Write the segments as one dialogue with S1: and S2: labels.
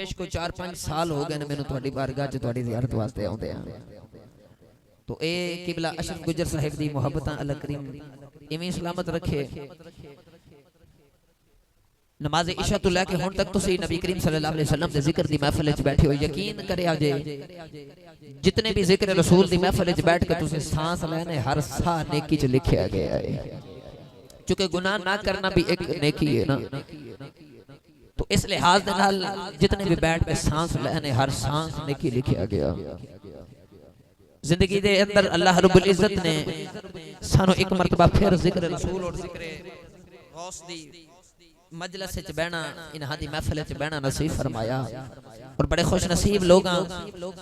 S1: पेश को 4-5 साल हो गए मैनू तुहाडी बारगाह च तुहाडी ज़ियारत वास्ते आउंदे आ। तो ए किबला अशरफ गुजर साहिब दी मुहब्बतां अल्लाह करीम इवें सलामत रखे। नमाज इशा तो लैके हुण तक तुसी नबी करीम सल्लल्लाहु अलैहि वसल्लम दे जिक्र दी महफिल च बैठे हो, यकीन करे जे जितने भी जिक्र रसूल दी महफिल च बैठ के तुसी सांस लेने हर साह नेकी च लिखिया गया है, क्योंकि गुनाह ना करना भी एक नेकी है ना। तो इस लिहाज दे नाल जितने भी बैठ के सांस लेने हर सांस नेकी लिखिया गया। जिंदगी दे अंदर अल्लाह रब्बुल इज्जत ने सानू एक मरतबा फिर जिक्र रसूल और जिक्र गौस दी मजलिस च बैठना, इन्हां दी महफिल च बैठना नसीब फरमाया। और बड़े खुश नसीब लोग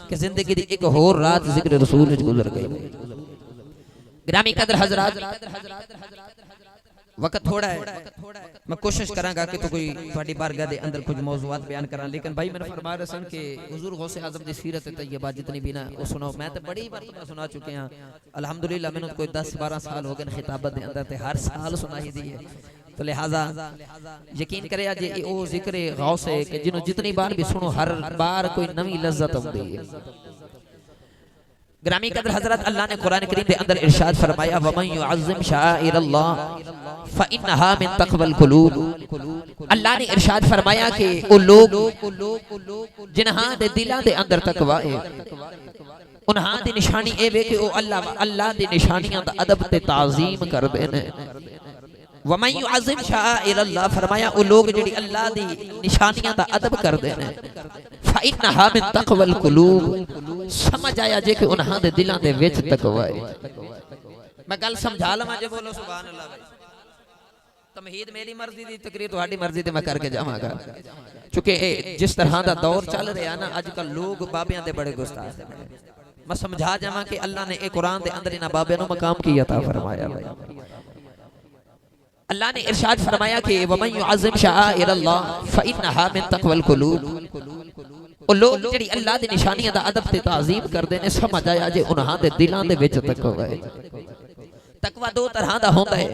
S1: कि जिंदगी दी एक होर रात जिक्र रसूल विच गुजर गई। ग्रामी कदर हजरात, वक्त थोड़ा है, मैं कोशिश करांगा कि तो कोई थोड़ी बारगाह दे अंदर कुछ मौजूआत बयान करा, लेकिन भाई मैंने फरमा रहे सन कि हुजूर गौसे आजम दी सीरत तैयबा जितनी भी ना वो सुनाओ। मैं तो बड़ी बार सुना चुके हैं अल्हम्दुलिल्लाह, मैंने कोई 10-12 साल हो गए खिताबत दे अंदर ते हर साल सुनाई दी है। तो लिहाजा यकीन करे जे ओ जिक्र गौस है कि जिन्हों जितनी बार भी सुनो हर बार कोई नवी लज्जत आउंदी है। ग्रामी कदर हजरत, अल्लाह ने कुरान करीम के अंदर इरशाद फरमाया वमन युअज़्ज़िम शाइरल्लाह फइन्नहा मिन तक़वल कुलूब। अल्लाह ने इरशाद फरमाया कि ओ लोग जिन्हां दे दिलां दे अंदर तकवा है, उन्हां दी निशानी ए वे कि ओ अल्लाह दी निशानियां दा अदब ते ताज़ीम करदे ने। वमन युअज़्ज़िम शाइरल्लाह फरमाया ओ लोग जेड़ी अल्लाह दी निशानियां दा अदब करदे ने फइन्नहा मिन तक़वल कुलूब। समझ आया जे कि उन्हां दे दिलां दे विच तकवा है। मैं गल समझा लवां जे बोलो सुभान अल्लाह। भाई तमहीद मेरी मर्जी दी, तकरीर तुहाडी मर्जी ते मैं करके जावांगा, क्योंकि जिस तरह दा दौर चल रहा ना आजकल लोग बाबियां दे बड़े गुस्ताख हैं। मैं समझा जावां कि अल्लाह ने एक कुरान दे अंदर इना बाबियां नु मकाम की अता फरमाया। भाई अल्लाह ने इरशाद फरमाया कि वमन युअज़्ज़िम शाइरल्लाह फइन्नहा मिन तक़वल कुलूब। ओ लोग जेड़ी अल्लाह दी निशानियां दा अदब ते ताज़ीम करदे ने, समझ आया जे उन्हां दे दिलां दे विच तकवा है। तकवा दो तरह दा होंदा है,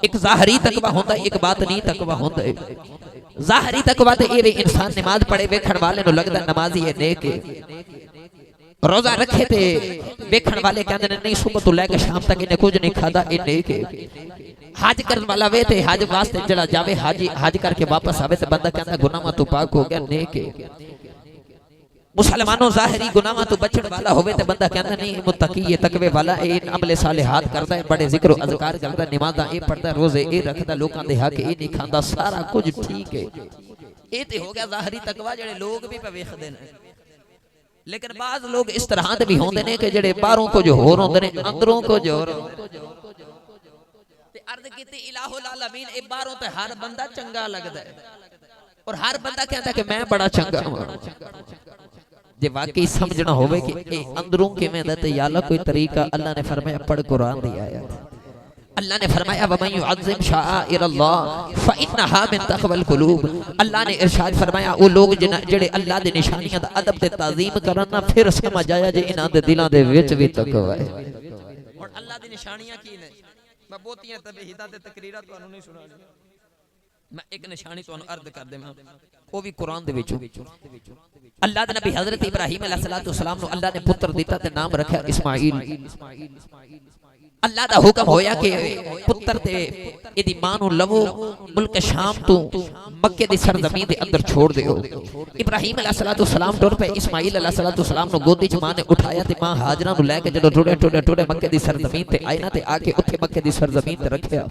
S1: एक ज़ाहरी तकवा होंदा है, एक बातनी तकवा होंदा है। ज़ाहरी तकवा ते ए वे इंसान नमाज पढ़े वेखण वाले नु लगदा नमाजी है, नेक है, रोजा रखे ते वेखण वाले कहंदे ने नहीं सुबह तो लेके शाम तक इन्हें कुछ नहीं खादा, ए नेक है। हज करने वाला वे ते हज वास्ते जड़ा जावे हज करके वापस आवे ते बंदा कहता गुनाहां तो पाक हो गया, नेक है। मुसलमानों ज़ाहिरी गुनाहां तो बचण वाला होवे ते बंदा कहता नहीं मुत्तकी है, तकवे वाला है, अमले सालिहात करदा है, बड़े जिक्र अज़कार करदा, नमाज़ां ए पढ़दा, रोजे ए रखदा, लोकां दे हक ए नहीं खांदा, सारा कुछ ठीक है। ए ते हो गया ज़ाहिरी तकवा जेड़े लोग भी वेखदे ने। लेकिन बाज़ लोग इस तरह दे भी होंदे ने कि जेड़े बाहरों कुछ होर होंदे ने, अंदरों कुछ होर। अर्ज़ कीती इलाहुल आलमीन, ए बाहरों ते हर बंदा चंगा लगदा है और हर बंदा कहता है कि मैं बड़ा चंगा हां। जे वाकई समझना होवे कि ए अंदरों किवें दा ते या अल्लाह कोई तरीका, अल्लाह ने फरमाया पढ़ कुरान दी आयत। अल्लाह ने फरमाया वमन युअज़्ज़िम शाइरल्लाह फइन्नहा मिन तक़वल कुलूब। अल्लाह ने इरशाद फरमाया ओ लोग जेड़े अल्लाह दी निशानियां दा अदब ते ताज़ीम करन ना, फिर समझ आया जे इन्हां दे दिलां दे विच भी तकवा है। और अल्लाह दी निशानियां की ने, मैं बहुतियां तबहीदां ते तकरीरां तुहानू नहीं सुणानी, मैं एक निशानी तुहानू अर्ज कर देवां, वो भी कुरान दे विचों। अल्लाह दे नबी हज़रत इब्राहीम अलैहिस्सलातु वस्सलाम नु अल्लाह ने पुत्र दिता ते नाम रखा इस्माइल। अल्लाह दा हुक्म होया कि पुत्र ते इदी मां नु लवो मुल्क शाम तो मक्के दी सरजमीन दे अंदर छोड़ दियो। इब्राहीम अलैहिस्सलातु वस्सलाम टुर पे इस्माइल अलैहिस्सलातु वस्सलाम नु गोदी च मां ने उठाया ते मां हाजरा नु लेके जदों टुडे मक्के दी सरजमीन ते आए ना ते आके उत्थे मक्के दी सरजमीन ते रखया।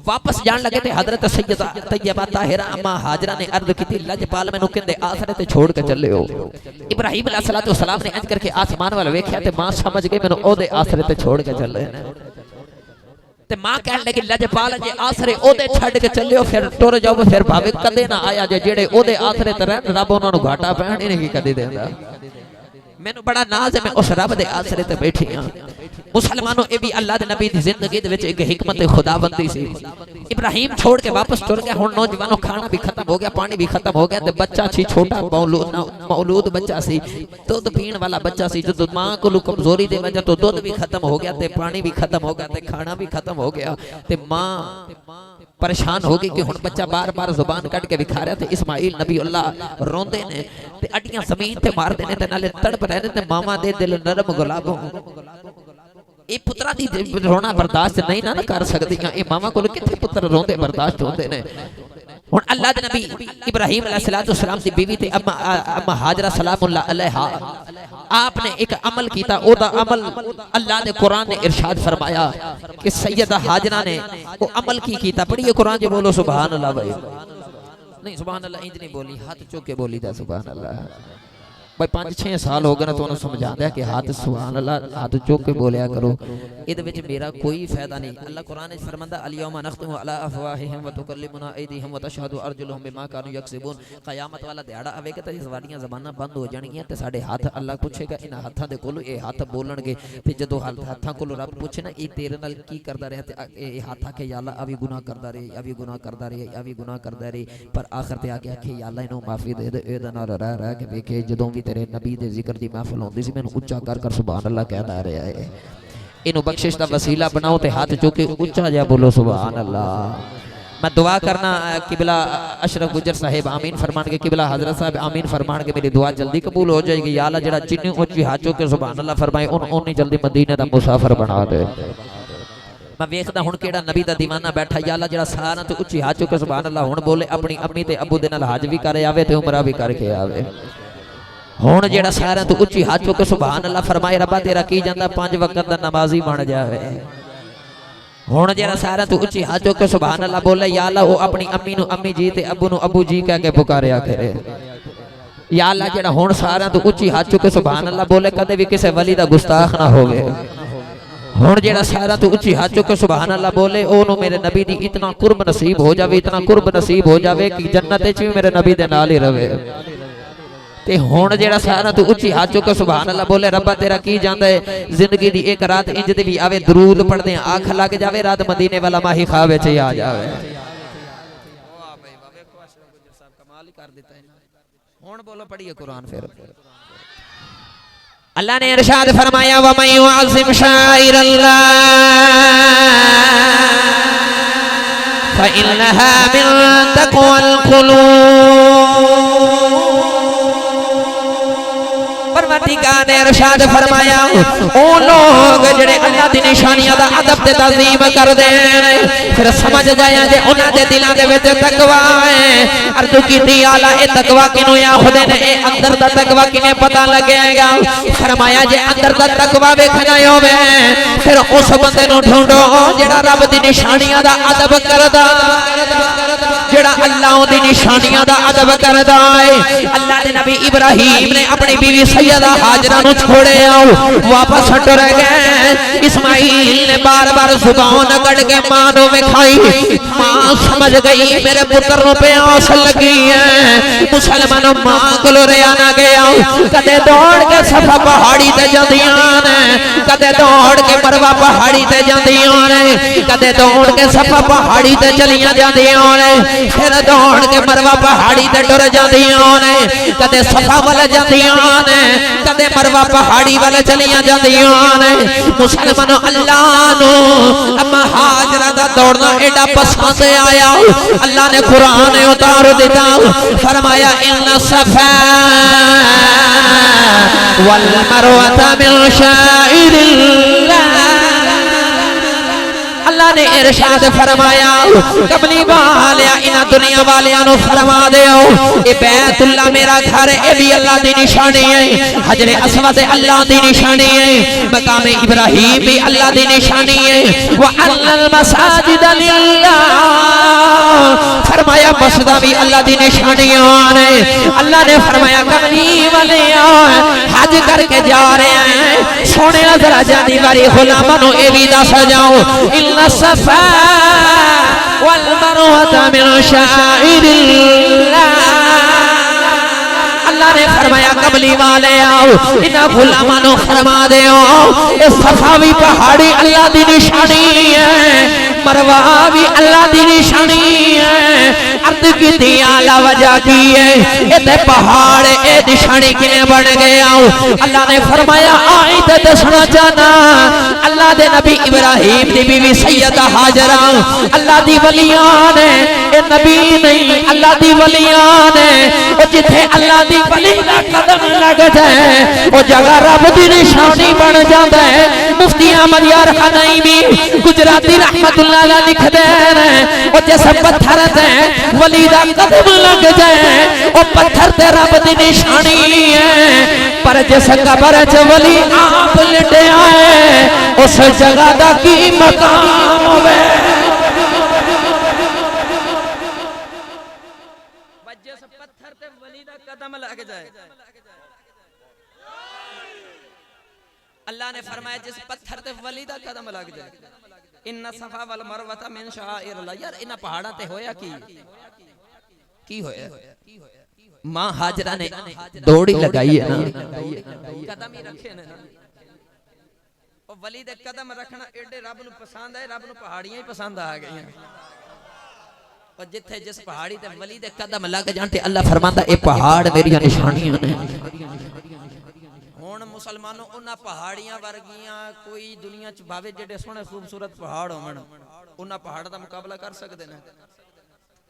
S1: वापस जान लगे थे हजरत सैयदा तैयबा ताहिरा अम्मा हाजरा ने अर्ज की लजपाल मैनू कहंदे आसरे ते छोड़ के चले हो। इब्राहीम अलैहिस्सलातु वस्सलाम ने इंज करके आसमान वाल वेख्या ते मां समझ गई मैनू ओदे आसरे ते छोड़ के चले ते मां कहन लगी लजपाल जे आसरे ओदे छड़ के चले हो फिर टुर जाओ, फिर भावे कदे ना आया जे जेड़े ओदे आसरे ते रहन रब उन्हां नू घाटा पैण इन्हें की कदे देंदा। मैनू बड़ा नाज है मैं उस रब दे आसरे ते बैठी हां। मुसलमानों ये भी अल्लाह दे नबी दी जिंदगी दे विच एक हिकमत खुदाबंदी सी। इब्राहिम छोड़ के वापस टुर गया। हुण नौजवानों खाना भी खत्म हो गया, पानी भी खत्म हो गया ते बच्चा सी छोटा मौलूद बच्चा सी, दूध पीण वाला बच्चा सी। जो मां को कमजोरी दे वजह तो दूध भी खत्म हो गया ते पानी भी खत्म हो गया ते खाना भी खत्म हो गया ते मां परेशान हो गई कि हुण बच्चा बार बार जुबान कट के विखा रहा। ते इस्माइल नबी अल्लाह रोंदे ने ते अड्डियां जमीन ते मारदे ने ते नाले तड़प रहे ने ते मामा दे दिल नरम गुलाबों ये पुत्रा दी रोना बर्दाश्त नहीं ना कर सकती। ये मामा को कितने पुत्र रोंदे बर्दाश्त होते ने। हुण अल्लाह दे नबी इब्राहिम अलैहिस्सलाम दी बीवी ते अम्मा हाजरा सलामुल्लाह अलैहा आपने एक अमल कीता। ओदा अमल अल्लाह ने कुरान ने इरशाद फरमाया कि सैयदा हाजरा ने वो अमल की कीता। पढ़िए कुरान जो बोलो सुभान अल्लाह। भाई नहीं सुभान अल्लाह इंज नहीं बोली, हाथ चुक के बोली दा सुभान अल्लाह। भाई 5-6 साल हो गए ना तो उन्होंने समझा दिया कि हाथ सुभान अल्लाह हाथ चुक के बोलिया करो। इहदे विच मेरा कोई फायदा नहीं। अल्लाह कुरान में फरमांदा अल-यौमा नख्तिमु अला अफवाहिहिम व तुकल्लिमुना ऐदीहिम व तशहदु अर्जुलुहुम बिमा कानू यक्सिबून। क़यामत वाला दिहाड़ा आवेगा तो साडियां ज़बानां बंद हो जाणगियां ते साडे हाथ अल्लाह पूछेगा इन हाथां दे कोलों ये हाथ बोलणगे। ते जदों हाथां कोलों रब पूछे ना ये तेरे नाल की करदा रहा ते ये हाथ आखे या अल्लाह अभी गुनाह करदा रहे, अभी गुनाह करदा रहे, अभी गुनाह करदा रहे, पर आखिर ते आके आखे या अल्लाह इन्हूं माफी दे दे। इहदे नाल रह के वेखे जदों भी तेरे नबी दे जिक्र दी महफिल होंदी सी मैनूं उच्चा कर सुभान अल्लाह कहदा रहा है। इनू बख्शिश का वसीला बनाओ ते हाथ चुक के उच्चा जा बोलो सुभान अल्लाह। मैं दुआ करना किबला अशरफ गुजर साहिब आमीन फरमान के, किबला हजरत साहब आमीन फरमान के मेरी दुआ जल्दी कबूल हो जाएगी। या अल्लाह जेड़ा जिन्नी उच्ची हाथ चुक के सुभान अल्लाह फरमाए उन्नी जल्दी मदीने दा मुसाफिर बना दे। मैं वेखदा हुण केड़ा नबी दा दीवाना बैठा। या अल्लाह जेड़ा सारा ते उच्ची हाथ चुक के सुभान अल्लाह हुण बोले अपनी अम्मी ते अबू दे नाल हज भी करे आवे ते उमरा भी करके आवे। हुण जेड़ा सारा तो उच्ची हाथ चुक के सुभान अल्लाह फरमाए रब्बा तेरा की जांदा 5 वक्त दा नमाजी बन जावे। हुण जेड़ा सारा तो उच्ची हाथ चुक के सुभान अल्लाह बोले या अल्लाह वो अपनी अम्मी नु अम्मी जी ते अब्बू नु अब्बू जी कह के पुकारिया करे। या अल्लाह जेड़ा हुण सारा तो उच्ची हाथ चुक के सुभान अल्लाह बोले कदे भी किसी वली दा गुस्ताख ना होवे। हुण जेड़ा सारा तो उच्ची हाथ चुक के सुभान अल्लाह बोले ओनू मेरे नबी दी इतना कुर्ब नसीब हो जावे, इतना कुर्ब नसीब हो जावे कि जन्नत विच भी मेरे नबी दे नाल ही रवे। ते हुण जेड़ा सारा तू उच्ची हाथ चुक के सुभान अल्लाह बोले रब्बा तेरा की जांदा है जिंदगी दी एक रात इंज दी भी आवे दरूद पढ़दे आंख लग जावे रात मदीने वाला माही खावे च आ जावे। वाह भाई वाह देखो अशरफ गुजर साहब कमाल ही कर देता है। हुण बोलो पढ़िए कुरान फिर। अल्लाह ने इरशाद फरमाया व मन युअज़्ज़िम शाइरल्लाह फइन्नहा मिन तक़वल क़ुलूब। परवरदिगार ने इरशाद फरमाया ओ लोग जेड़े अल्लाह दी निशानियां दा अदब ते ताज़ीम करदे ने फिर समझ जाया जे उन्हां दे दिलां दे विच तकवा है। अर्ज़ कीती आला ए तकवा किनू आखदे ने, ए अंदर दा तकवा किवें पता लगेगा। फरमाया जे अंदर दा तकवा वेखना होवे फिर उस बंदे नू ढूंढो जेड़ा रब दी निशानियां दा अदब करदा, जेड़ा अल्लाह दी निशानियां दा अदब करदा है। अल्लाह दे नबी इब्राहिम ने अपनी बीवी सैयदा हाजरा नु छोड़े आओ वापस टुर गए। इस्माइल ने बार-बार जुबान कट के मां नु विखाई। मां समझ गई मेरे पुत्र नु प्यास लगी है। मुसलमान मां कोल रिया ना गया। कदे दौड़ के सफा पहाड़ी ते जांदियां ने, कदे दौड़ के मरवा पहाड़ी ते जांदियां ने, कदे दौड़ के सफा पहाड़ी ते चलियां जांदियां ने, फिर दौड़ के मरवा पहाड़ी ते टुर जांदियां ने, कदे सफा वाल जांदियां ने, कदे मरवा पहाड़ी वाल चलियां जांदियां ने। मुसलमानों अल्लाह नु अम्मा हाजरा दा दौड़ना एडा पसंद आया। अल्लाह ने कुरान उतार दिता फरमाया इन्ना सफा वल मरवा मिन शाइरिल्लाह। अल्लाह ने इरशाद फरमाया कमली वालिया इन्हां दुनिया वालियां नु फरमा देओ ए बैतुल्लाह मेरा घर ए भी अल्लाह दी निशानी है। हजरे अस्वद अल्लाह दी निशानी है। मकाम इब्राहिम भी अल्लाह दी निशानी है। व अल्लल मसाजिद लिल्लाह फरमाया मस्जिदां भी अल्लाह दी निशानियां ने। अल्लाह ने फरमाया कमली वालिया हज करके जा रहे हैं सोने जरा जानी वाली गुलामां नु ए भी दस जाओ इन्ना सफा वल मरवा मिन शाइरिल्लाह। अल्लाह ने फरमाया कमली वाले आओ इन्हां गुलामां नूं फरमा देओ ए सफा भी पहाड़ी अल्लाह दी निशानी है मरवा भी अल्लाह दी निशानी है अर्द की दिया वजह की है इते पहाड़ ए निशानी किने बन गए आओ अल्लाह ने फरमाया आई ते दसना चाहना अल्लाह दे नबी इब्राहिम दी बीवी सैयदा हाजरा अल्लाह दी वलियां ने ए नबी नहीं अल्लाह दी वलियां ने ओ जिथे अल्लाह दी वली दा कदम लग जाए ओ जगह रब दी निशानी बन जांदा है मुफ्ती अहमद यार खनाइमी गुजराती रहमतुल्लाह अलैह लिखदे ने ओ जिस पत्थर ते वली दा कदम लग जाए ओ पत्थर ते रब दी निशानी है पर जिस कब्र च वली आप लेटया है उस जगह दा की मकाम होवे जिस पत्थर ते वली दा कदम लग जाए अल्लाह ने फरमाया जिस पत्थर ते वली दा कदम लग जाए इन्ना सफा वल मरवा मिन शाइरिल्लाह यार इन्हां पहाड़ां ते होया की होया मां हाजरा ने दौड़ी लगाई है ना कदम ही रखे ने ओ वली दे कदम रखना एडे रब नु पसंद है रब नु पहाड़ियां ही पसंद आ गई और जिथे जिस पहाड़ी ते वली दे कदम लग जाते अल्लाह फरमांदा ए पहाड़ मेरी निशानियां ने हुण मुसलमानों उन्हां पहाड़ियां वर्गियां कोई दुनिया च भावे जेडे सोहणे खूबसूरत पहाड़ होवन उन्हां पहाड़ दा मुकाबला कर सकदे ने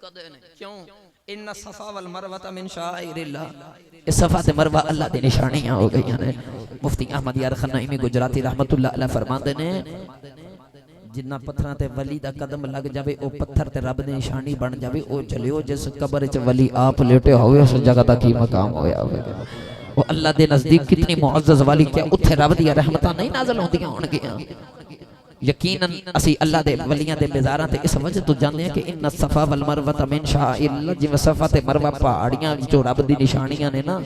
S1: कदे नहीं क्यों इन्ना सफा वल मरवा मिन शाइरिल्लाह इस सफा ते मरवा अल्लाह दी निशानियां हो गई ने मुफ्ती अहमद यार खनाइमी गुजराती रहमतुल्लाह अलैह फरमांदे ने जिन्ना पत्थरां ते वली दा कदम लग जावे ओ पत्थर ते रब दी निशानी बन जावे ओ चलियो जिस कब्र च वली आप लेटे होवे उस जगह दा की मकाम होया होवेगा वो अल्लाह दे नजदीक कितनी मुअज्जज वाली क्या उत्थे रब दी रहमतां नहीं नाज़िल होंदियां होणगियां यकीनन असी अल्लाह दे वलियां दे बाजारां ते इस वजह तो जानदे हैं कि इन्ना सफा वल मरवा मिन शाइरिल्लाह जिवें सफा ते मरवा पहाड़ियां जो रब दी निशानियां ने ना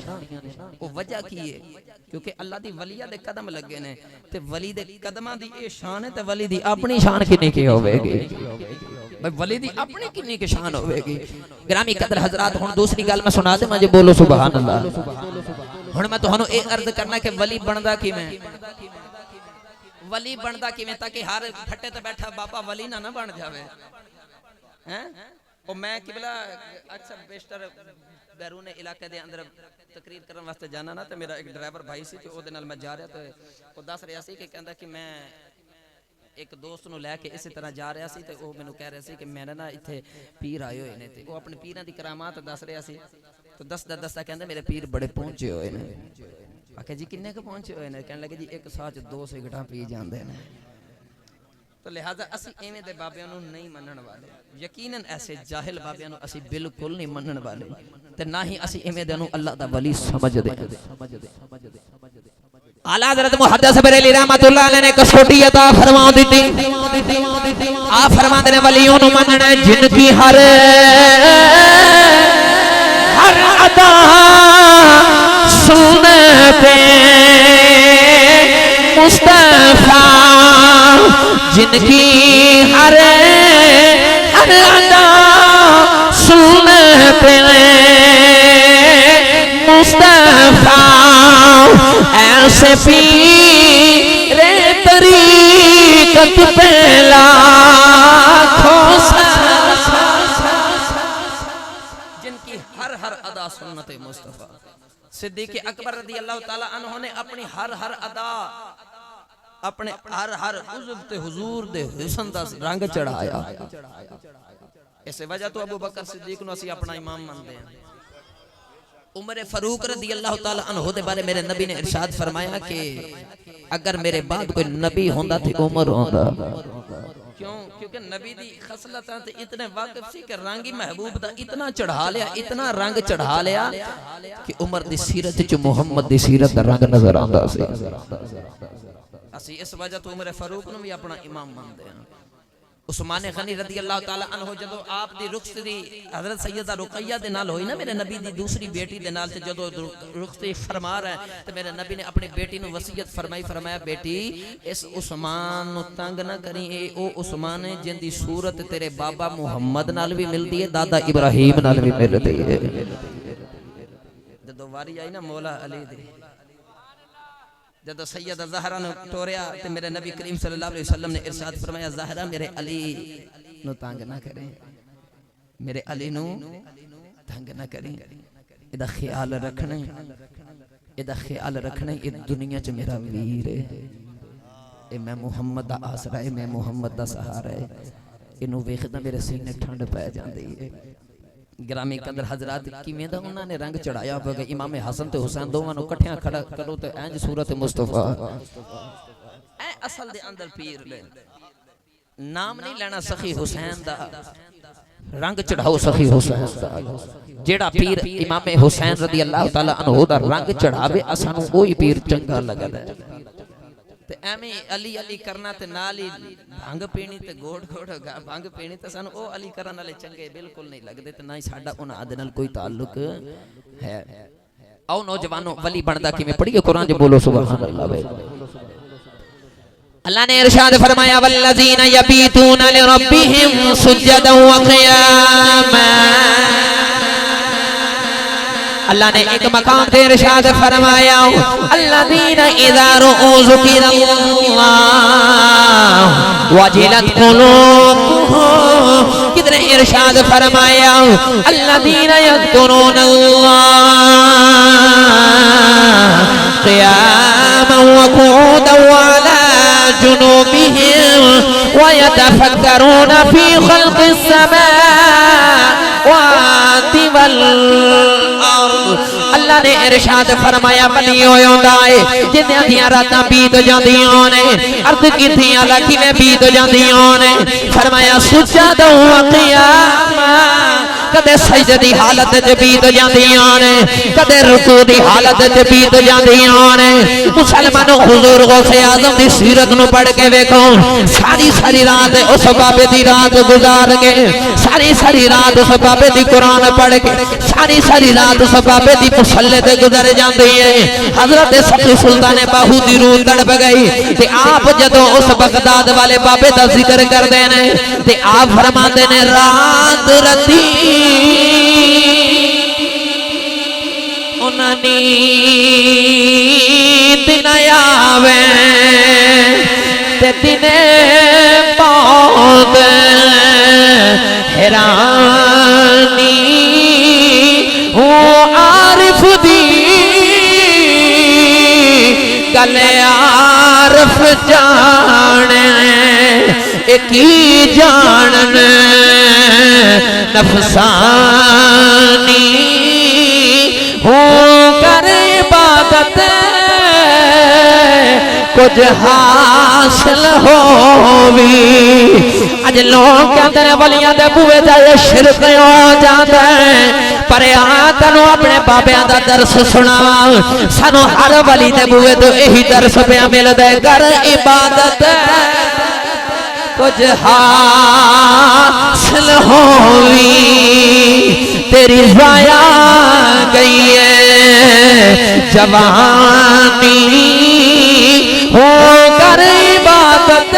S1: वो वजह की है क्योंकि अल्लाह दी वलिया दे कदम लगे ने ते वली दे कदमां दी ए शान है ते वली दी अपनी शान कितनी की होवेगी भाई वली दी अपनी कितनी की शान होवेगी ग्रामी कदर हजरात हुन दूसरी गल मैं सुना दे मुझे बोलो सुभान अल्लाह हुन मैं तुहानू ए अर्ज करना कि वली बनदा किवें वली बनदा किवें ताकि हर फट्टे ते बैठा बाबा वली ना बन जावे हैं ओ मैं किबला अक्सर बेशतर बैरून इलाके दे अंदर तकरीर करन वास्ते जाना ना ते मेरा एक ड्राइवर भाई सी ते ओदे नाल मैं जा रहा ते ओ दस रहा सी कि कहंदा कि मैं एक दोस्त नु लेके इसी तरह जा रहा सी ते ओ मेनू कह रहा सी कि मेरे ना इत्थे पीर आए होए ने ते ओ अपने पीरां दी करामात दस रहा सी तो दसदा कहंदा मेरे पीर बड़े पहुंचे होए ने आखे जी किन्ने के पहुंचे हुए ने कहने लगे जी एक साथ 2 सिगरेटां पी जांदे ने तो लिहाजा असी एवें दे बाबियां नु नहीं मनण वाले यकीनन ऐसे जाहिल बाबियां नु असी बिल्कुल नहीं मनण वाले ते ना ही असी एवें दे नु अल्लाह दा वली समझदे आला हज़रत मुहद्दिस बरेली रहमतुल्लाह अलैह ने कसौटी अता फरमा दी आ फरमांदे ने वलियों नु मनना जिनकी हर अदा सुने पे मुस्तफा जिनकी हर अदा सुने पे मुस्तफा ऐसे पीरे तरीक़त पे लाखों जिनकी हर अदा सुन्नत मुस्तफा सिद्दीक़ अकबर रज़ी अल्लाह ताला अन्हु ने अपनी हर अदा अपने हर उज़्व ते हुजूर दे हुस्न दा रंग चढ़ाया इस वजह तो अबू बकर सिद्दीक नु असी अपना इमाम मानते हैं उमर फारूक रज़ी अल्लाह ताला अन्हु दे बारे मेरे नबी ने इरशाद फरमाया कि अगर मेरे बाद कोई नबी होंदा ते उमर होंदा क्यों क्योंकि नबी दी खसलतां ते इतने वाकिफ सी कि रंग ही महबूब दा इतना चढ़ा लिया इतना रंग चढ़ा लिया कि उमर दी सीरत च मुहम्मद दी सीरत दा रंग नजर आंदा सी असी इस वजह तो उमर फारूक नु भी अपना इमाम मानते हैं उस्मान गनी रज़ी अल्लाह ताला अन्हु जदों आप दी रुखसती हजरत सैयदा रुकैया दे नाल होई ना मेरे नबी दी दूसरी बेटी दे नाल ते जदों रुखसती फरमा रहा है ते मेरे नबी ने अपनी बेटी नु वसीयत फरमाया बेटी इस उस्मान नु तंग ना करी ए ओ उस्मान है जिंदी सूरत तेरे बाबा मुहम्मद नाल भी मिलदी है दादा इब्राहिम नाल भी मिलदी है
S2: जदों वारी आई ना मौला अली दी जदों सैयदा ज़हरा ने टोरिया ते मेरे नबी करीम सल्लल्लाहु अलैहि वसल्लम ने इरशाद फरमाया ज़हरा मेरे अली नु तंग ना करें मेरे अली नु तंग ना करें इदा ख्याल रखना ये दुनिया च मेरा वीर है ये मैं मुहम्मद दा आसरा है मैं मुहम्मद दा सहारा है इनू वेखदा मेरे सीने ठंड पै जाती है। ग्रामी कदर हजरात किवें दा उन्होंने रंग चढ़ाया होगा इमाम हसन ते हुसैन दोवां नू इकट्ठियां खड़ा करो ते इंज सूरत मुस्तफा ए असल दे अंदर पीर ले नाम नहीं लेना सखी हुसैन दा रंग चढ़ाओ सखी हुसैन दा जेड़ा पीर इमाम हुसैन रदी अल्लाह तआला अन्हु दा रंग चढ़ावे असानू ओही पीर चंगा लगदा है ते एवें अली अली करना ते नाल ही भंग पीनी ते गोड़ गोड़ भंग पीनी ते सानू ओ अली करन वाले चंगे बिल्कुल नहीं लगदे ते ना ही साडा उन्हां दे नाल कोई ताल्लुक है। आओ नौजवानों वली बनदा किवें पढ़िए कुरान च बोलो सुभान अल्लाह। अल्लाह ने इरशाद फरमाया वल्लज़ीना यबीतूना लिरब्बिहिम सुज्जदन व क़ियामा। अल्लाह ने एक मकाम पे इरशाद फरमाया अल्लज़ीना इज़ा रुअू ज़ुकिरल्लाह वजिलत क़ुलूबुहुम। कितने इरशाद फरमाया अल्लज़ीना यज़्कुरूनल्लाह क़ियामन व क़ुऊदन व अला जुनूबिहिम व यतफक्करूना फ़ी ख़ल्क़िस समावाति वल अल्लाह ने इरशाद फरमाया बनी होंदा है जिन्हां दियां रातां बीत जांदियां ने अर्ज़ कीती अल्लाह किवें बीत जांदियां ने फरमाया सुजदा व क़ियामा कदे सजदे दी हालत च बीत जांदियां ने कदे रुकू दी हालत च बीत जांदियां ने। मुसलमानों हुजूर गौसे आज़म दी सीरत नु पढ़ के देखो सारी सारी रात उस बाबे दी रात गुजार के सारी सारी रात उस बाबे दी कुरान पढ़ के सारी सारी रात उस बाबे दी मुसल्ले ते गुजर जाती है। हजरत सती सुल्तान बाहू दी रूह तड़प गई ते आप जदों उस बगदाद वाले बाबे दा जिक्र करदे ने ते आप फरमाते ने रात रती उन्हां नींद न आवे ते दिने बहुत हैरानी हो आरिफ दी गले आरिफ जाने एक ही जानन नफसानी हो कर इबादत कुछ हासिल होवी। अज लोग कहते हैं वलियां दे बूहे ते शिरक हो जाता है पर तैनू अपने बाबियां दा दर्स सुना सानू हर वली दे बूहे तो यही दर्स पे मिलदा है कर इबादत कुछ हासिल होवी तेरी जाया गई है जवानी हो कर इबादत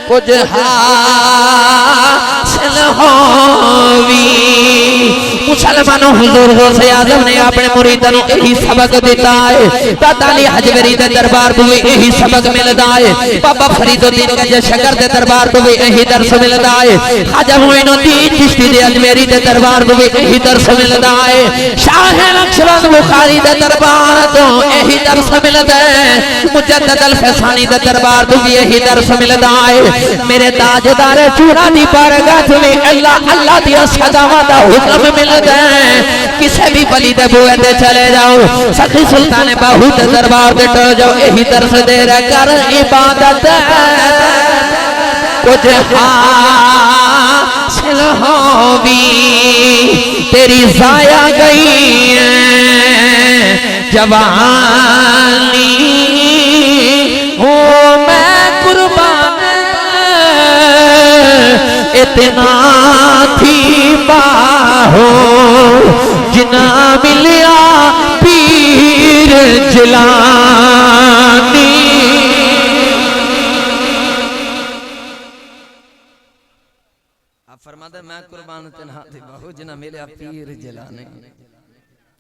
S2: कुछ हासिल होवी। मुसलमानों हुजूर गौसे आज़म ने अपने मुरीदां नूं यही सबक दिता है। दादा अली हजवरी दे दरबार तो भी यही सबक मिलदा है। बाबा फरीदुद्दीन गंज शकर दे दरबार तो भी यही दर्स मिलदा है। ख्वाजा मोइनुद्दीन चिश्ती दे अजमेरी दे दरबार तो भी यही दर्स मिलदा है। शाह नक्शबंद बुखारी दे दरबार तो यही दर्स मिलदा है। मुजद्दद अल फैसानी दे दरबार तो भी यही दर्स मिलदा है। मेरे ताजदार चूड़ा दी बारगाह में अल्लाह अल्लाह दी सदावां दा हुक्म मिलदा है। किसी भी वली दे बूहे ते चले जाओ सखी सुल्तान बाहू दे दरबार ते टल जाओ यही दर्स दे रहा कर इबादत कुछ हासिल होवी तेरी जाया गई है जवानी हो मैं कुर्बान इतना थी बाहो जिना मिलिया पीर जिलानी। आप फरमाते मैं कुर्बान कुर्बान तन्हा ते बाहू जिन्ना मिले पीर जिलाने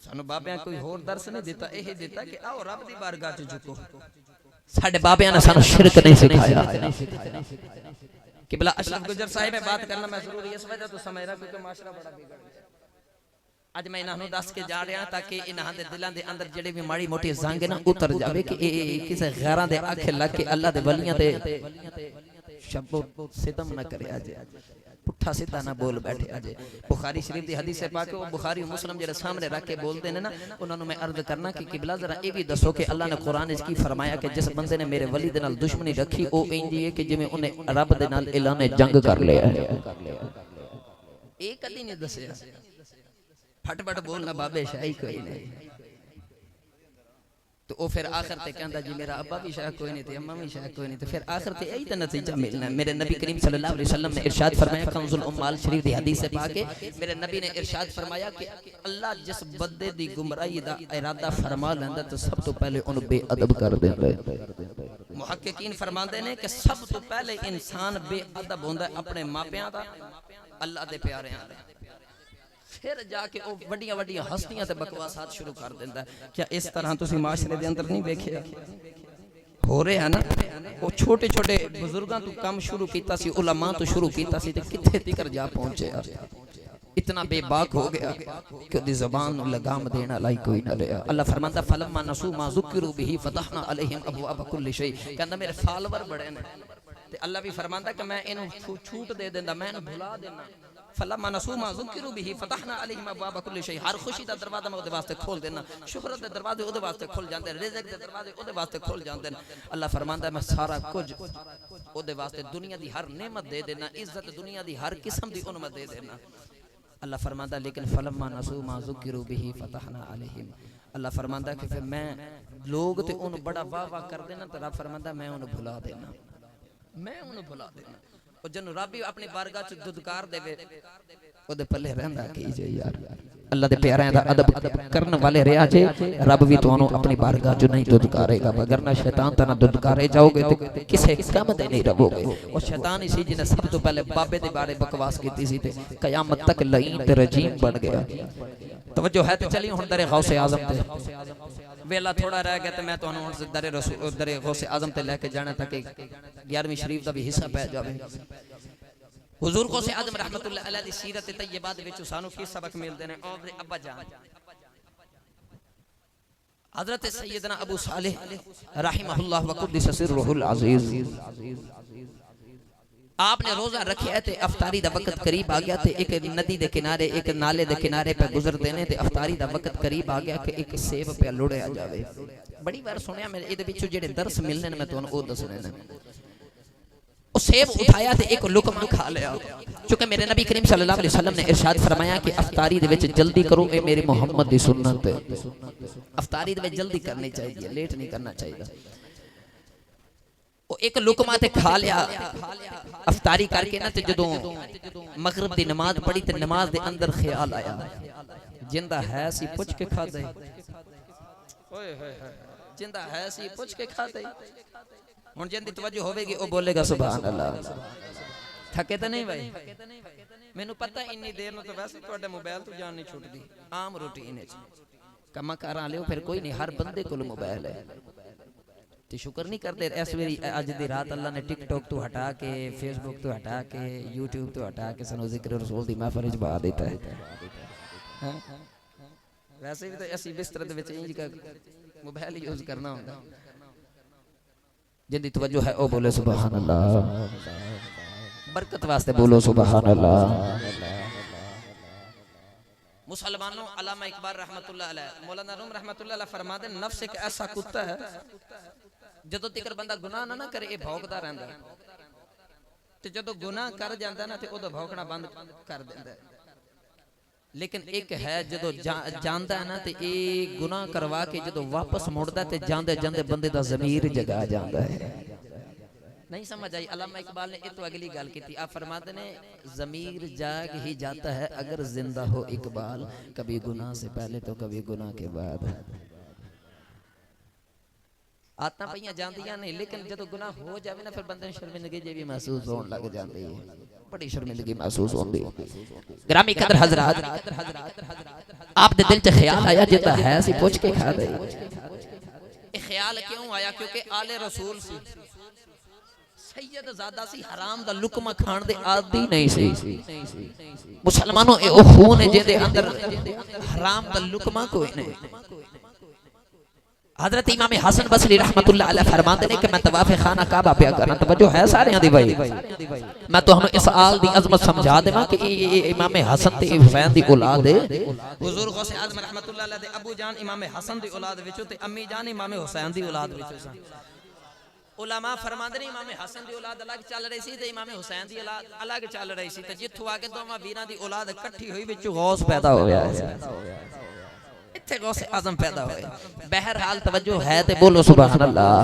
S2: सानू बाबे कोई होर दर्श नहीं देता यही देता कि आओ रब दी बारगाह च झुको
S1: साडे बाबियां ने सानू शिरक नहीं सिखाया
S2: कि भला अशरफ गुजर साहिब में बात करना मैं जरूरी इस वजह तो समझ रहा क्योंकि माशरा बड़ा बिगड़ गया अज मैं इन्हां दस के जा रहा ताकि इन्हां दे दिलां दे अंदर जेड़ी भी माड़ी मोटी जंग ना उतर जावे कि किसी गैरां दे आखे लग के अल्लाह दे वलियां ते शब्बो सितम ना करे अज पुठा सीधा ना बोल बैठे अज बुखारी शरीफ दी हदीस है पाके वो बुखारी मुस्लिम जेरे सामने रख के बोलते ने ना उन्होंने मैं अर्ज करना कि किबला जरा ये भी दसो कि अल्लाह ने कुरान इस की फरमाया कि जिस बंदे ने मेरे वली दे नाल दुश्मनी रखी ओ इंज है कि जिवें उन्हें रब दे नाल ऐलान जंग कर लिया है एक कदी नहीं दसया फटफट बोलना बाबे शाही कोई नहीं तो वो फिर आखिर ते कहंदा जी मेरा अब्बा भी शायद कोई नहीं थे अम्मा भी शायद कोई नहीं थे फिर आखिर ते यही तो नतीजा मिलना है मेरे नबी करीम सल्लल्लाहु अलैहि वसल्लम ने इरशाद फरमाया कंजुल उम्माल शरीफ दी हदीस से पाके मेरे नबी ने इरशाद फरमाया कि अल्लाह जिस बंदे दी गुमराही दा इरादा फरमा लेंदा तो सब तो पहले उन बेअदब कर देंदा है मुहक्किकीन फरमांदे ने कि सब तो पहले इंसान बेअदब होंदा है अपने मापियां दा अल्लाह दे प्यारेयां दा फिर जाके वो वड्डियां वड्डियां हस्तियां ते बकवासात शुरू कर देंदा है क्या इस तरह तुसी माशरे दे अंदर नहीं देखिया हो रहे है ना वो छोटे छोटे बुजुर्गां तो काम शुरू कीता सी उलमा तो शुरू कीता सी ते किथे तिकर जा पहुंचे इतना बेबाक हो गया कि ओदी ज़बान नु लगाम देना लाई कोई ना रहा अल्लाह फरमाता फलम्मा नसू मा ज़ुकिरू बिही फतहना अलैहिम अबवाब कुल्ली शै कहंदा मेरे फॉलोवर बड़े ने ते अल्लाह भी फरमाता कि मैं इनु छूट दे देंदा मैं इनु भुला देना फलम्मा नसू मा ज़ुकिरू बिही फतहना अलैहिम अबवाब कुल्ली शै हर खुशी दा दरवाजा मैं ओदे वास्ते खोल देना शुहरत दे दरवाजे ओदे वास्ते खुल जांदे रिज़्क़ दे दरवाजे ओदे वास्ते खुल जांदे अल्लाह फरमांदा मैं सारा कुछ ओदे वास्ते दुनिया दी हर नेमत दे देना इज्जत दुनिया दी हर किस्म दी उन्हें दे देना अल्लाह फरमांदा लेकिन फलम्मा नसू मा ज़ुकिरू बिही फतहना अलैहिम अल्लाह फरमांदा कि फिर मैं लोग ते उन बड़ा वाह वाह कर देना तो रब फरमांदा मैं उन्हें भुला देना मैं उन्हें भुला देना और जन रब भी अपनी बारगाह च दुदकार देवे ओदे पल्ले रहंदा की जे यार अल्लाह दे प्यारेयां दा अदब करन वाले रहा जे रब भी तुहानू अपनी बारगाह च नहीं दुदकारेगा वरना शैतान ता ना दुदकारे जाओगे तो किसे काम दे नहीं रहोगे और शैतान इसी जिने सब तो पहले बाबे दे बारे बकवास कीती सी ते कयामत तक लईन ते रजीम बन गया तवज्जो है तो चलिए हुन दरे गौसे आजम ते वेला थोड़ा रह गया तो मैं तुहानू हुन दरे रसूल दरे गौसे आजम ते लेके जाना ताकि 11वीं शरीफ दा भी हिस्सा पै जावे हुजूर गौसे आजम रहमतुल्लाह अलैह दी सीरत तैयबा दे विच सानू की सबक मिलदे ने और दे अब्बा जान हजरत सैयदना अबू सालेह रहमहुल्लाह व कुद्दिस सिर्रुहुल अजीज आपने रोजा रखिया थे अफ्तारी दा वक्त करीब आ गया थे एक नदी दे किनारे एक नाले दे किनारे पे गुजरते ने ते अफ्तारी दा वक्त करीब आ गया कि एक सेब पे लुड़िया जावे बड़ी बार सुनया मैं इहदे विच जेड़े दर्स मिलने ने मैं तुहानू ओ दसने ने ओ सेब उठाया ते एक लुकमा खा लिया क्योंकि मेरे नबी करीम सल्लल्लाहु अलैहि वसल्लम ने इरशाद फरमाया कि अफ्तारी दे विच जल्दी करो ए मेरे मोहम्मद दी सुन्नत है अफ्तारी दे विच जल्दी करनी चाहिए लेट नहीं करना चाहिए ओ एक लुकमा ते खा लिया अफ्तारी करके ना ते जदों मगरिब दी नमाज पढ़ी ते नमाज दे अंदर ख्याल आया जिंदा है सी पुछ के खा दे ओए होए जिंदा है सी पुछ के खा दे हुन जिंदी तवज्जो होवेगी ओ बोलेगा सुभान अल्लाह थके तो नहीं भाई मैनू पता इन्नी देर नु तो वैसे तुहाडे मोबाइल तो जान नहीं छुटदी आम रूटीन है कमा करा लियो फिर कोई नहीं हर बंदे कोल मोबाइल है ते शुक्र नहीं करते इस वेरी अज दी रात अल्लाह ने टिकटॉक तो हटा के फेसबुक तो हटा के यूट्यूब तो हटा के सानू जिक्र रसूल दी महफिल च बहा देता है वैसे भी तो ऐसी बिस्तर दे विच इंज का मोबाइल यूज करना होंदा जिंदी तवज्जो है ओ बोले सुभान अल्लाह बरकत वास्ते बोलो सुभान अल्लाह मुसलमानों अल्लामा इकबाल रहमतुल्लाह अलैह मौलाना रूम रहमतुल्लाह अलैह फरमाते नफ्स एक ऐसा कुत्ता है जदों तक बंदा गुनाह ना करे ये भौंकदा रहंदा ते जदों गुनाह कर जांदा ना ते ओदा भौंकना बंद कर दिंदा लेकिन एक है जदों जानदा है ना ते ये गुनाह करवा के जदों वापस मुड़दा ते जांदे जांदे बंदे दा ज़मीर जगा जांदा है नहीं समझ आई अल्लामा इकबाल ने तो अगली गल की आप फरमाते ने ज़मीर जाग ही जाता है अगर जिंदा हो इकबाल कभी गुनाह से पहले तो कभी गुनाह के बाद आदतां पईयां जांदियां नहीं, लेकिन जदों गुनाह हो जावे ना फिर बंदे नूं शर्मिंदगी जी भी महसूस होण लग जाती है, बड़ी शर्मिंदगी महसूस होंदी।
S1: ग्रामी कदर हजरात, आप दे दिल च ख्याल आया जिता है सी पुछ के खा दे।
S2: ये ख्याल क्यों आया? क्योंकि आले रसूल सी, सैयद ज़ादा सी, हराम दा लुकमा खाण दे आदी नहीं सी।
S1: मुसलमानों ए ओ खून है जिहदे अंदर
S2: हराम दा लुकमा कोई नहीं।
S1: हजरत इमाम हसन बसरी रहमतुल्लाह अलैह फरमाते हैं कि मैं तवाफ़ खाना काबा पे करा, तवज्जो है सारे दी भाई, मैं तो हम इस आल दी अजमत समझा देवां कि इमाम हसन ते हुसैन दी औलाद है।
S2: हुजूर गौसे आज़म रहमतुल्लाह अलैह दे अबू जान इमाम हसन दी औलाद विचों ते अम्मी जान इमाम हुसैन दी औलाद विचों सन। उलमा फरमांदे ने इमाम हसन दी औलाद अलग चल रही सी ते इमाम हुसैन दी औलाद अलग चल रही सी, ते जिथों आके दोवां वीरां दी औलाद इकट्ठी हुई विच गौस पैदा होया है, इत्थे गौसे आज़म पैदा होए। बहरहाल तवज्जो है ते बोलो सुभान अल्लाह।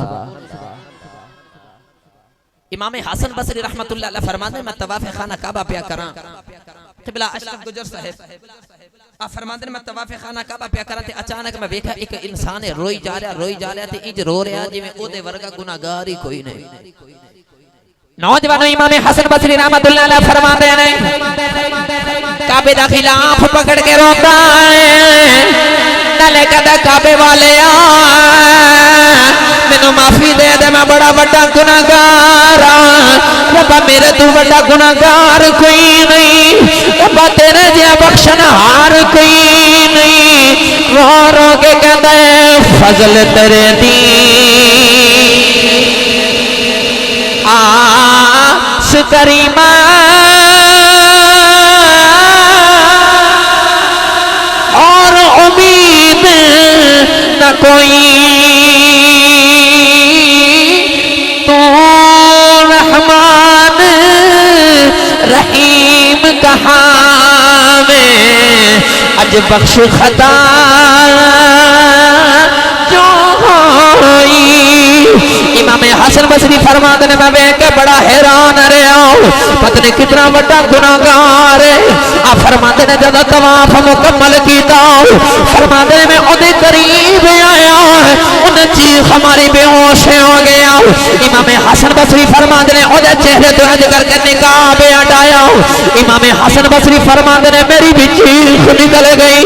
S1: इमाम हसन बसरी रहमतुल्लाह अलैह फरमाते हैं मैं तवाफ़ खाना काबा पे करा,
S2: क़िबला अशरफ गुजर साहिब आ फरमाते मैं तवाफ़ खाना काबा पे करा ते अचानक मैं देखा एक इंसान रोई जा रहा ते इंज रो रहा जिवें ओदे वर्गा गुनाहगार ही कोई नहीं।
S1: नौजवानों इमाम हसन बसरी रहमतुल्लाह अलैह फरमाते हैं काबे दा खिलाफ पकड़ के रोता है, नाले कदा काबे वाले मैनू माफी दे दे, मैं बड़ा बड़ा गुनाहगार रब्बा, मेरे तू बड़ा गुनाहगार कोई नहीं रब्बा, तेरे जिहा बख्शनहार कोई नहीं। रो रो के कहता है फजल तेरे दी आस करीमा और उम्मीद न कोई, तू रहमान रहीम कहाँ में अज बख्श खता जो होई। इमाम हसन बसरी फरमाते ने मैं वेख के बड़ा हैरान रहा, पता नहीं कितना बड़ा गुनाहगार है। आ फरमाते ने जब तवाफ मुकम्मल किया, फरमाते ने मैं ओदे करीब आया, उन्हें चीख हमारी बेहोश हो गया। इमाम हसन बसरी फरमाते ने ओदे चेहरे तो हज करके निकाब हटाया। इमाम हसन बसरी फरमाते ने मेरी भी चीख निकल गई।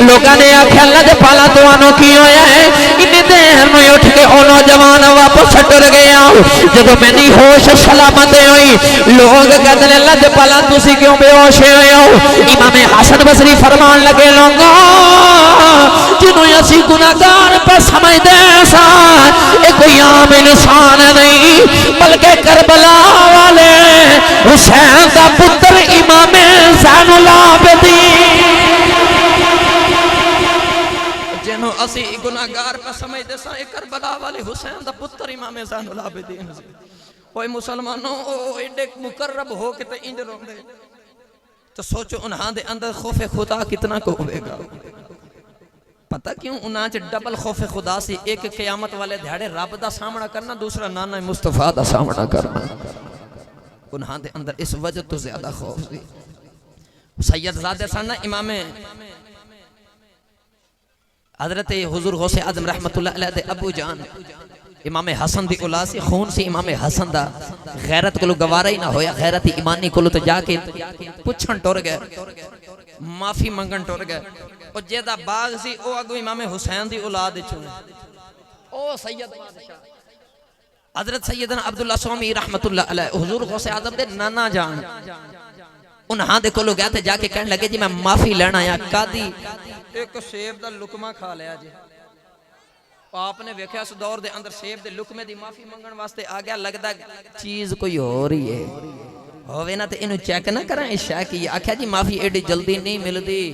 S1: लोगों ने आख्या लजपाला तुहानू की होया है? इन्नी देर में उठ के ओ नौजवान वापस टुर गया। जब मैंने होश सलामत हुई, लोग कहते हैं लजपाला तुसी क्यों बेहोश हुए हो? इमाम हसन बसरी फरमान लगे लोगों जिन्हों असी गुनाहगार पर समझते सा, ये कोई आम इंसान नहीं बल्कि करबला वाले हुसैन का पुत्र इमाम ज़ैनुल आबिदीन,
S2: जिन्हों असी गुनाहगार पर समझते सा, ये करबला वाले हुसैन का पुत्र इमाम ज़ैनुल आबिदीन। ओए मुसलमानों एडे मुकर्रब हो के ते इंज रोंदे, तो सोचो उन्हां दे अंदर खौफे खुदा कितना को होगा। पता क्यों? उन्हां च डबल खौफे खुदा सी, एक क़यामत वाले दिहाड़े रब दा सामना करना, दूसरा नाना मुस्तफा दा सामना करना। उन्हां दे अंदर इस वजह तो ज्यादा खौफ सी। सैयद ज़ादे सन ना इमाम हजरत हुजूर गौसे आज़म रहमतुल्लाह अलैह दे अबू जान इमाम हसन दी औलाद सी, खून सी इमाम हसन दा। गैरत को गवारा ही ना होया, गैरत ईमानी को तो जाके पुछन टुर गए, माफी मंगन टुर गए। और जेदा बाग सी ओ अगू इमाम हुसैन दी औलाद चो ओ सैयद बादशाह हजरत सैयदना अब्दुल्ला सोमी रहमतुल्लाह अलैह हुजूर गौसे आज़म दे नाना जान उन्हां दे कोलों गया ते जाके कहने लगे जी मैं माफी लेना आया, कादी एक सेब दा लुकमा खा लिया जी। आपने वेख्या उस दौर दे अंदर सेब दे लुकमे दी माफी मंगण वास्ते आ गया, लगदा चीज कोई और ही है होवे ना ते इनु चेक ना करा इशा की। आख्या जी माफी एडी जल्दी नहीं मिलदी,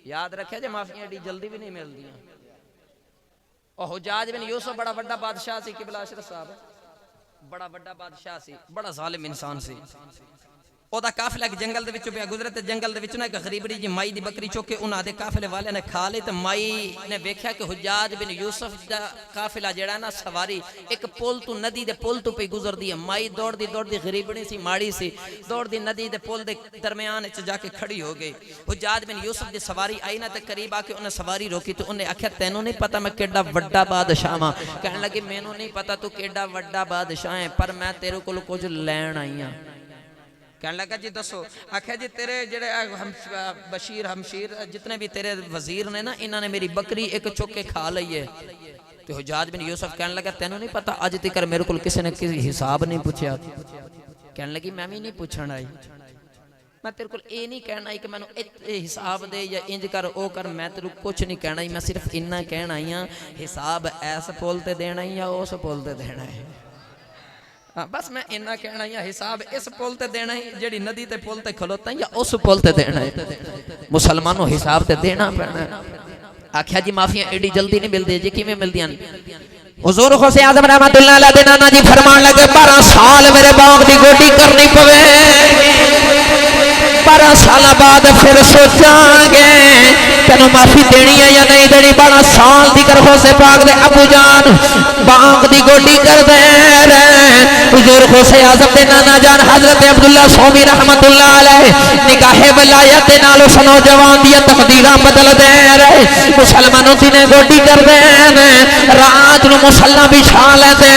S2: याद रखिया जी माफी एडी जल्दी भी नहीं मिलदी। और हुजाज बिन यूसुफ बड़ा बड़ा बादशाह सी, क़िबला अशरफ साहब बड़ा बड़ा बादशाह सी, बड़ा जालिम इंसान सी। ओदा काफिला एक जंगल दे विचों पिया गुजरे ते जंगल दे विचों ना एक गरीबड़ी जी माई दी बकरी चुक के उन्हां दे काफिले वाले ने खा ली ते माई ने वेख्या कि हुज्जाज बिन यूसुफ दा काफिला जेड़ा ना सवारी एक पुल तो नदी दे पुल तो पे गुजरदी है। माई दौड़दी दौड़दी गरीबड़ी सी माड़ी सी दौड़दी नदी दे पुल दे दरमियान च जाके खड़ी हो गई। हुज्जाज बिन यूसुफ दी सवारी आई ना ते करीब आके उन्हें सवारी रोकी तो उन्हें आख्या तैनू नहीं पता मैं केड़ा वड्डा बादशाह हां। कहने लगी मैनू नहीं पता तू केड़ा वड्डा बादशाह है पर मैं तेरे कोल कुछ लैण आई हां। कहने लगा जी दसो। आख्या जी तेरे जेड़े बशीर हमशीर जितने भी तेरे वजीर ने ना इन्होंने मेरी बकरी एक चुक के खा ली है। तो हुज्जाज बिन यूसुफ कहने लगा तेनू नहीं पता अज तक मेरे को किसी ने किसी हिसाब नहीं पूछा। कहने लगी मैं भी नहीं पूछण आई मैं तेरे को ये नहीं कहना कि मैनू हिसाब दे या इंज कर ओ कर मैं तेरे कुछ नहीं कहना मैं सिर्फ इन्ना कहना आई हाँ हिसाब ऐस पुल ते देना ही या उस पुल ते देना है। हाँ बस मैं इन्ना कहना ही हिसाब इस पुल ते देना ही जेड़ी नदी ते पुल ते खलोता या उस पुल ते देना है। मुसलमानों हिसाब ते देना पैना। आख्या जी माफियां एडी जल्दी नहीं मिलती जी किवें मिलदियां। हुजूर गौसे आज़म रहमतुल्लाह अलैह दे नाना जी फरमान लगे 12 साल मेरे बाग दी गोडी करनी पवे 12 साल बाद फिर सोचांगे तेन माफी देनी है या नहीं देनी। 12 साल दी कर गौसे पाक दे अबू जान बाग दी गोडी कर दे हुजूर गौसे आज़म दे नाना जान हजरत अब्दुल्ला सोमी रहमतुल्लाह अलैह निगाहे वलायत नाल उस नौजवान दी तकदीरां बदल दे रहे। मुसलमानों दिने गोडी कर दे रात नु मुसल्ला बिछा लेते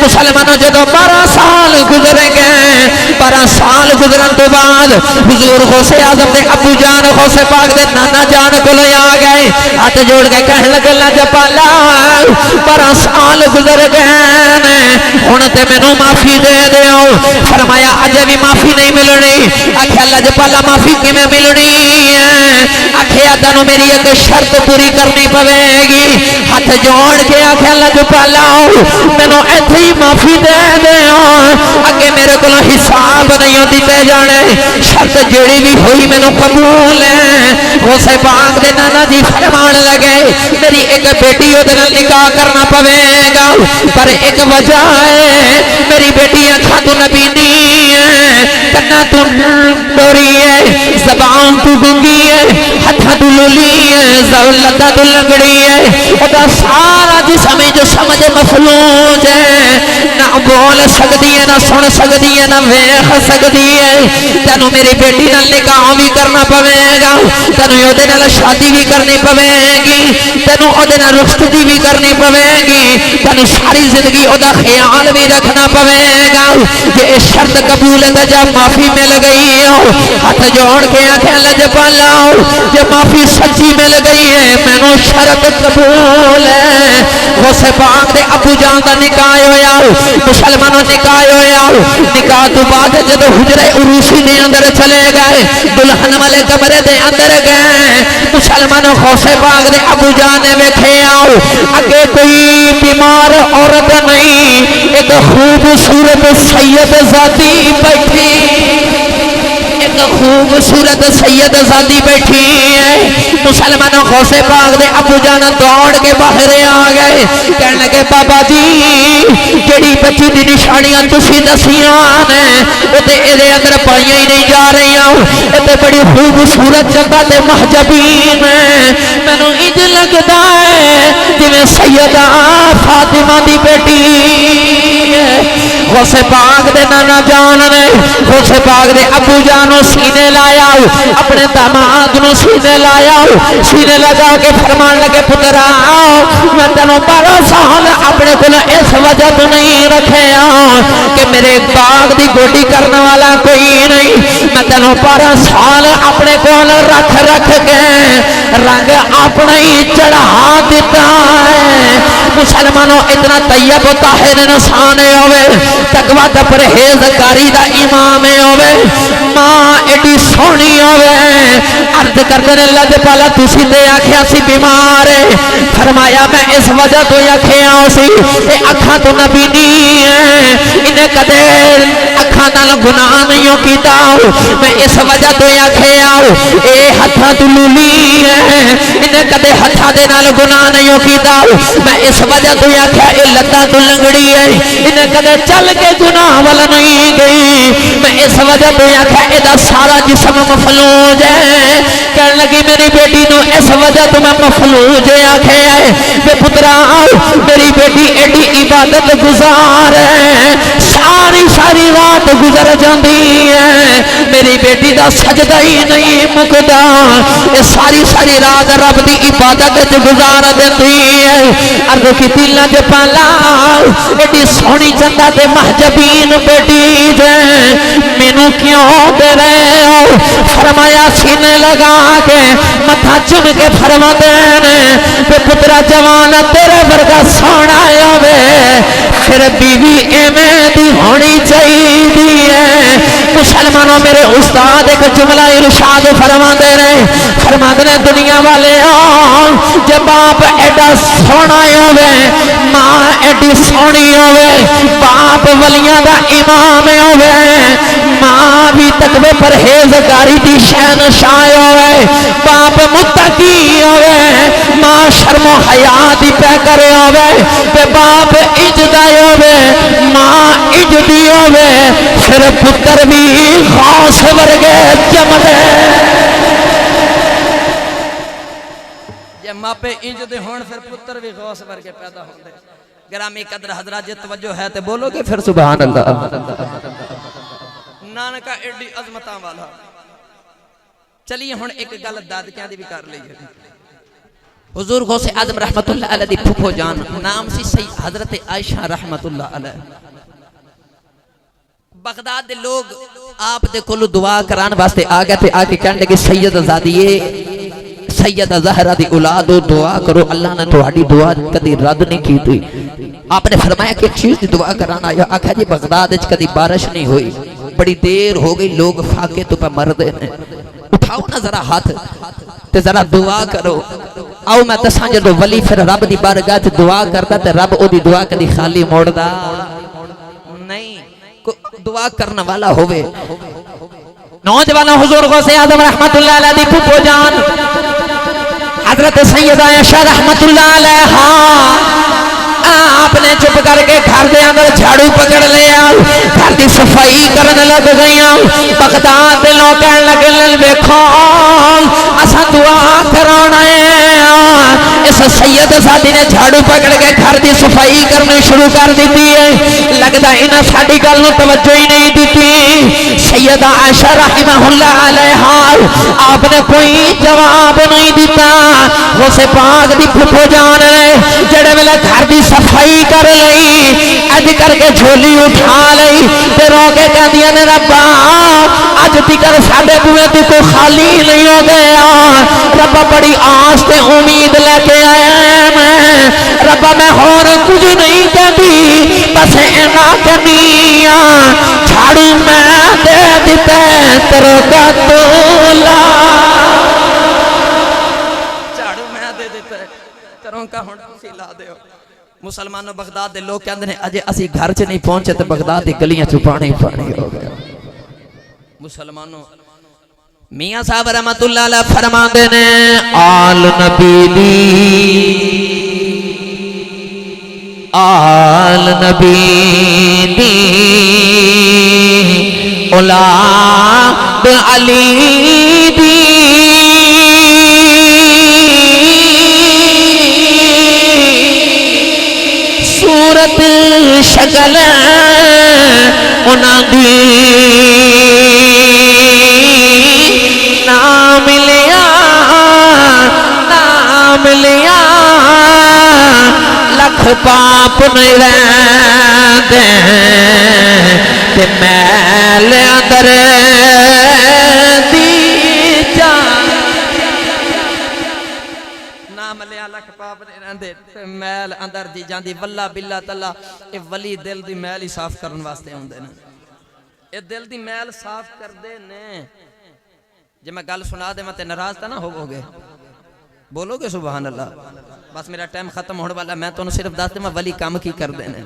S2: मुसलमानों जदों 12 साल गुजरे गए 12 साल गुजरन तो बाद हुजूर गौसे आज़म दे अबू जान गौसे पाक दे नाना जान को आ गए हाथ जोड़ के कहने लगे लजपाला 12 साल गुजर गए हुण ते मैनू माफी दे दिओ। फरमाया अजे भी माफी नहीं मिलनी। आख्या लजपाला माफी किवें मिलनी है। आख्या तैनू मेरी एक शर्त पूरी करनी पवेगी। हाथ जोड़ के आख्या लजपाला मैनू इत्थे ही माफी दे दिओ अगे मेरे को हिसाब नहीं दिते जाने शर्त जेड़ी भी हुई मैनू कबूल है। गौसे पाक दे नाना जी फरमान लगे मेरी एक बेटी ओदे नाल निकाह करना पवेगा पर एक वजह है मेरी बेटी अखा तो नबीनी है कन्ना तो डोरी है ज़बान तो गूंगी है हथा तो लूली है ज़ौलता तो लंगड़ी है ओदा सारा जिस्म जो समझ मफलूज है ना बोल सकती है ना सुन सकती है ना वेख सकती है। तेनू मेरी बेटी नाल निकाह भी करना पवेगा तेनू ओदे नाल शादी भी करनी पवेगी तेनू ओदे नाल रुखसती भी करनी पवेगी तेनू सारी जिंदगी ओदा ख्याल भी रखना पवेगा। जे शर्त कबूल है तो जब माफी मिल गई हो हाथ जोड़ के आखे लजपाला जे माफी सच्ची मिल गई है मैनू शर्त कबूल है। गौसे पाक दे अबू जान दा निकाह होया मुसलमानों निकाह होया निकाह तो बाद जब हुजरे उरूसी दे अंदर चले गए दुल्हन वाले कमरे दे अंदर गए मुसलमानों गौसे पाक दे अबू जान ने वेखे आओ अगे कोई बीमार औरत नहीं एक खूबसूरत सैयद ज़ादी बैठी एक खूबसूरत सैयद ज़ादी बैठी है। मुसलमानों गौसे पाक दे अबू जान दौड़ के बाहर आ गए कहने लगे बाबा जी जेड़ी बच्ची दी निशानियां तुसी दसियां ने ओते इहदे अंदर पाईयां ही नहीं जा रही इहते बड़ी खूबसूरत जगह ते महजबीन है मैनू इंज लगदा है जिवें सैयदा फातिमा दी बेटी है। गौसे पाक दे नाना जान ने गौसे पाक दे अबू जान सीने लाया अपने दामाद नु सीने लाया सीने लगा के फरमान लगे पुत्रा मैं तेनों 12 साल अपने को इस वजह तो नहीं रखे कि मेरे बाग दी गोडी करने वाला कोई नहीं मैं तेनों 12 साल अपने को रख रख के रंग अपना ही चढ़ा दिता है। मुसलमानों इतना तैयब ताहिर इंसान होवे तकवा दा परहेजगारी दा इमाम होवे मां एडी सोहनी होवे अर्ज करदे ने लजपाला तुसी ते आखिया सी बीमार है फरमाया मैं इस वजह तो आखिया सी ए अखां तो नबीनी है इन्हें कदे अखां नाल गुनाह नहीं कीता मैं इस वजह तो आखिया ए हत्थां तो लूली है इन्हें कदे हत्थां दे नाल गुनाह नहीं कीता मैं इस
S1: वजह तो आख्या ये लत्ता तो लंगड़ी है, इन्हें कदे चल के गुनाह वाल नहीं गई। मैं इस वजह तो आख्या एदा सारा जिस्म मफलूज है। कहने लगी मेरी बेटी नो इस वजह तो मैं मफलूज आखे है। पुत्रा मेरी बेटी एडी इबादत गुजार है, सारी सारी रात गुजर जाती है, मेरी बेटी का सजदा ही नहीं मुकदा, ये सारी सारी रात रब की इबादत गुजार देती है। अर्ज की तिला च पाला एडी सोहनी चंदा ते महजबीन बेटी जे मैनू क्यों दे रहे हो? फरमाया सीने लगा के मथा चुम के फरमाते ने पुत्रा जवान तेरे वर्गा सोना होवे फिर बीवी एवें दी होनी चाहिए। मुसलमानों मेरे उस्ताद एक जुमला इरशाद फरमाते ने दुनिया वाले जब बाप एडा सोना होवे, मां एडी सोनी होवे, बाप वलियां दा इमाम होवे, मां भी तकवे परहेजगारी दी शहनशाह होवे, बाप मुत्तकी होवे, मां शर्मो हया दी पै करे होवे, ते बाप इजदा होवे, मां इजदी होवे, फिर पुत्र भी गौस वर्गे जमदे। जे मापे इंजदे होण फिर पुत्र भी गौस वर्गे पैदा होंदे। ग्रामी कदर हजरात जे तवज्जो है ते बोलोगे फिर सुभान अल्लाह। नानका एडी अजमतां वाला। चलिए हुण एक गल दादकियां दी भी कर लईए। हुजूर गौसे आजम रहमतुल्लाह अलैह दी फुफो जान नाम सी सही हजरत आयशा रहमतुल्लाह अलैह। बगदाद दे लोग आप दे कोल दुआ कराने वास्ते आ गए थे, आके कहने लगे सैयद आजादिए सैयद ज़हरा दी औलाद दुआ करो, अल्लाह ने तुम्हारी दुआ कभी रद्द नहीं की थी। आपने फरमाया कि चीज की दुआ कराना आया। आखा जी बगदाद कभी बारिश नहीं हुई, बड़ी देर हो गई, लोग फाके तो पे मरदे ने, उठाओ ना जरा हाथ ते जरा दुआ करो। आओ मैं दसा जो वली फिर रब दी बारगाह च दुआ करता ते रब ओदी दुआ कभी खाली मोड़दा नहीं, दुआ करने वाला होवे। नौजवानों हुजूर गौसे आजम रहमतुल्लाह अलैह दी फुफो जान हजरत सैयदा आयशा रहमतुल्लाह अलैहा आपने चुप करके घर के अंदर झाड़ू पकड़ लिया, घर की सफाई करने लग गई। बगदाद के लोग कहने लगे देखो असा दुआ कराना है। इस सैयद सादी ने झाड़ू पकड़ के घर की सफाई करनी शुरू कर दी है। लगता इन्हें साड़ी गल तवज्जो ही नहीं दी। सैयदा आयशा रहमतुल्लाह अलैहा आपने कोई जवाब नहीं दिता। उसे पाक दी फुफो जान ने जेड़े वेले घर की सफाई कर ली, अज करके झोली उठा ली ते रो के कहदियां ने रब्बा अज तिकर साडे बूहे तू को खाली नहीं हो गया। रब्बा बड़ी आस ते उम्मीद लेके आया मैं, रब्बा मैं होर कुछ नहीं कहती, बस इना कहनी झाड़ू मैं दे दिता तेरे का तोला, झाड़ू मैं दे दिता तेरों का हुण तुसीं ला दिओ। मुसलमानों बगदाद दे लोग कहते हैं अजे असी घर च नहीं पहुंचे तो बगदाद की गलियां च पानी पानी हो गया। मुसलमानों मियां साहब रहमतुल्लाह अलैह फरमाते ने आल नबी दी औलाद अली दी सूरत शक्ल उन्हां दी ना मिलिया लख पाप नहीं रहिंदे ते मैल अंदर दी जान ना मिलिया लख पाप नहीं रहिंदे ते मैल अंदर दी जांदी। वल्ला बिल्ला तल्ला ये वली दिल दी मैल ही साफ करने वास्ते आउंदे ने, ये दिल दी मैल साफ करदे ने। जे मैं गल सुना देवां ते नाराज तो ना होवोगे, बोलोगे सुभान अल्लाह। बस मेरा टाइम खत्म होने वाला, मैं तुहानू सिर्फ दस देवां वली काम की करदे ने।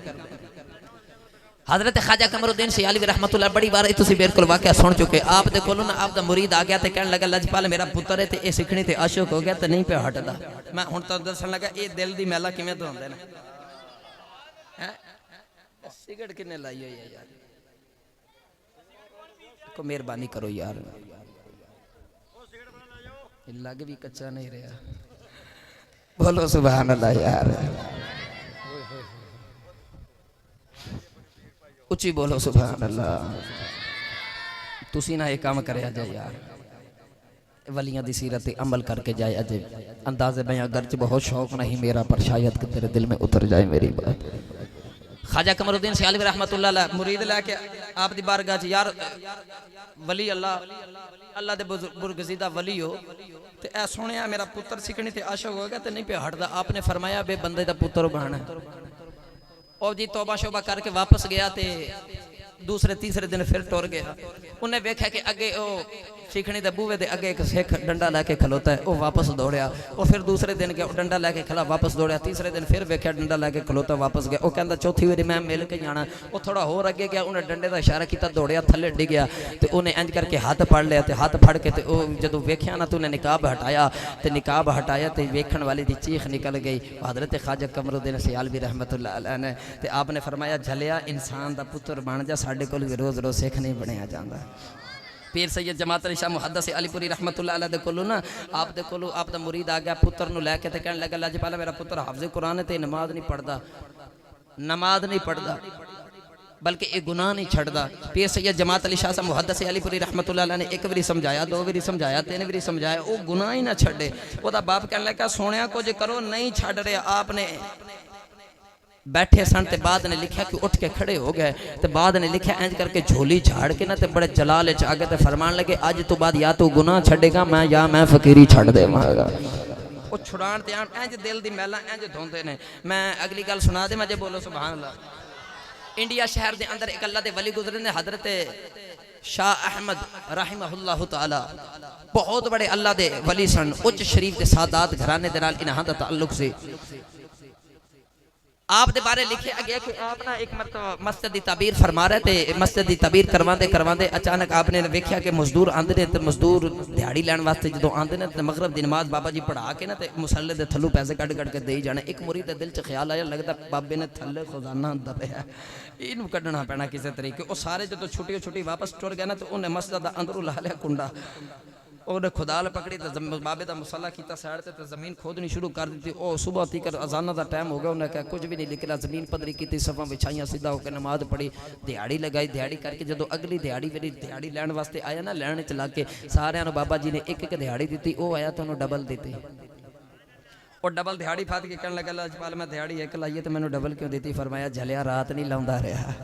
S2: हजरत ख्वाजा कमरुद्दीन सियालवी रहमतुल्लाह बड़ी बार तुसी मेरे को वाकया सुन चुके। आप दे कोलों ना आप दा मुरीद आ गया ते कहने लगा लजपाल मेरा पुत्र है ते ये सिखनी ते आशिक हो गया ते नहीं पे हटदा। मैं हुण तो दसन लगा ये दिल दी मैला किवें धोंदे ने हैं। सिगरेट किन्ने लाई होई है यार, को मेहरबानी करो यार, लग भी कच्चा नहीं रहा। बोलो सुभान अल्लाह यार, उची बोलो सुभान अल्लाह। तुसी ना एक काम करे जाए यार, वलियां दी सीरत अमल करके जाए अजे अंदाज़े बयां अगर बहुत शौक नहीं मेरा पर शायद कि तेरे दिल में उतर जाए मेरी बात। ख्वाजा कमरुद्दीन सियालवी रहमतुल्लाह अलैह मुरीद लेके आप दी बारगाह च यार वली अल्लाह अल्लाह दे बुरगजीदा वली हो ते ऐ सुनिया मेरा पुत्र सिकनी ते आशिक हो गया ते नहीं पे हटदा। आपने फरमाया बे बंदे दा पुत्र बनना और जी तौबा शोबा करके वापस गया ते दूसरे तीसरे दिन फिर टुर गया। उन्हें वेख्या कि अगे ओ सीखनी दे बूहे दे अगे एक सिख डंडा लैके खलोता है, वो वापस दौड़िया। और फिर दूसरे दिन गया डंडा लैके खला वापस दौड़िया। तीसरे दिन फिर वेख्या डंडा लैके खलोता वापस गया। वो कहता चौथी बारी मैं मिल के जाना। वो थोड़ा होर अगे गया, उन्हें डंडे का इशारा किया, दौड़िया थले डिगया तो उन्हें इंज करके हाथ फड़ लिया। तो हाथ फड़ के तो जो वेख्या ना तो उन्हें निकाब हटाया तो निकाब हटाया तो वेखण वाली दी चीख निकल गई। हजरत ख्वाजा कमरुद्दीन सियालवी रहमतुल्लाह अलैह ने ते आपने फरमाया झलिया इंसान का पुत्र बन जा, साडे कोल रोज़ रोज़ सिख नहीं बनया जाता। पीर सैयद जमात अली शाह मुहद्दिस अलीपुरी रहमतुल्लाह अलैह दे कोलों ना आप दे कोलों आप दा मुरीद आ गया पुत्र नु लैके ते कहने लगा लजपाला मेरा पुत्र हाफिज़ कुरान है ते नमाज नहीं पढ़दा, नमाज नहीं पढ़दा बल्कि ये गुनाह नहीं छड़दा। पीर सैयद जमात अली शाह साहब मुहद्दिस अलीपुरी रहमतुल्लाह अलैह ने एक बारी समझाया, दो बारी समझाया, तीन बारी समझाया, वो गुनाह ही ना छड़े। ओदा बाप कहने लगा सोनिया कुछ करो नहीं छड़ रहे। आपने बैठे सन ते बाद ने लिखा कि उठ के खड़े हो गए ते बाद ने लिखा इंज करके झोली झाड़ के ना ते बड़े जलाल च आ गए ते फरमान लगे अज तो बाद या तो गुनाह छड़ेगा मैं या मैं फकीरी छड़ देवांगा। वो छुड़ान ते इंज दिल दी मैला इंज धोंदे ने। मैं अगली गल सुना दे मजे बोलो सुभान अल्लाह। इंडिया शहर दे अंदर एक अल्लाह दे वली गुजरे ने हजरत शाह अहमद रहमहुल्लाह तआला बहुत बड़े अल्लाह दे वली सन। उच्च शरीफ दे सादात घराने दे नाल इन्हां दा ताल्लुक सी। आप दे बारे लिखे गया कि आप ना एक मरतबा मस्जिद दी ताबीर फरमा रहे थे। मस्जिद दी ताबीर करवांदे करवांदे अचानक आपने वेख्या कि मजदूर आंदे ने ते मजदूर दिहाड़ी लैण वास्ते जो आंदे ने ते मगरब दी नमाज बाबा जी पढ़ा के ना ते मुसल्ले दे थल्लू पैसे कट कट के देई जाने। एक मुरीद दे दिल च ख्याल आया लगदा बाबे ने थल्ले खजाना दबिया इनू कढना पैना किसी तरीके। वो सारे जो छुट्टी छुट्टी वापस टुर गए ना तो उन्हें मस्जिद दा अंदरों ला लिया कुंडा। उन्हें खुदाल पकड़ी तो बाबे का मसला किया साइड से तो जमीन खोदनी शुरू कर दी। और सुबह तीकर अजाना का टाइम हो गया, उन्हें कहा कुछ भी नहीं निकला। जमीन पदरी की सफा बिछाइया सीधा होकर नमाज पढ़ी, दिहाड़ी लगाई। दिहाड़ी करके जो अगली दिहाड़ी मेरी दिहाड़ी लैन वास्ते आया ना लैन च लग के सारिया बाबा जी ने एक एक दिहाड़ी दी। वो आया तो उन्होंने डबल दी और डबल दिहाड़ी फाद के कहने लगा लजपाल मैं दिहाड़ी एक लाइए तो मैंने डबल क्यों दी। फरमाया झलिया रात नहीं लाउंदा रहा।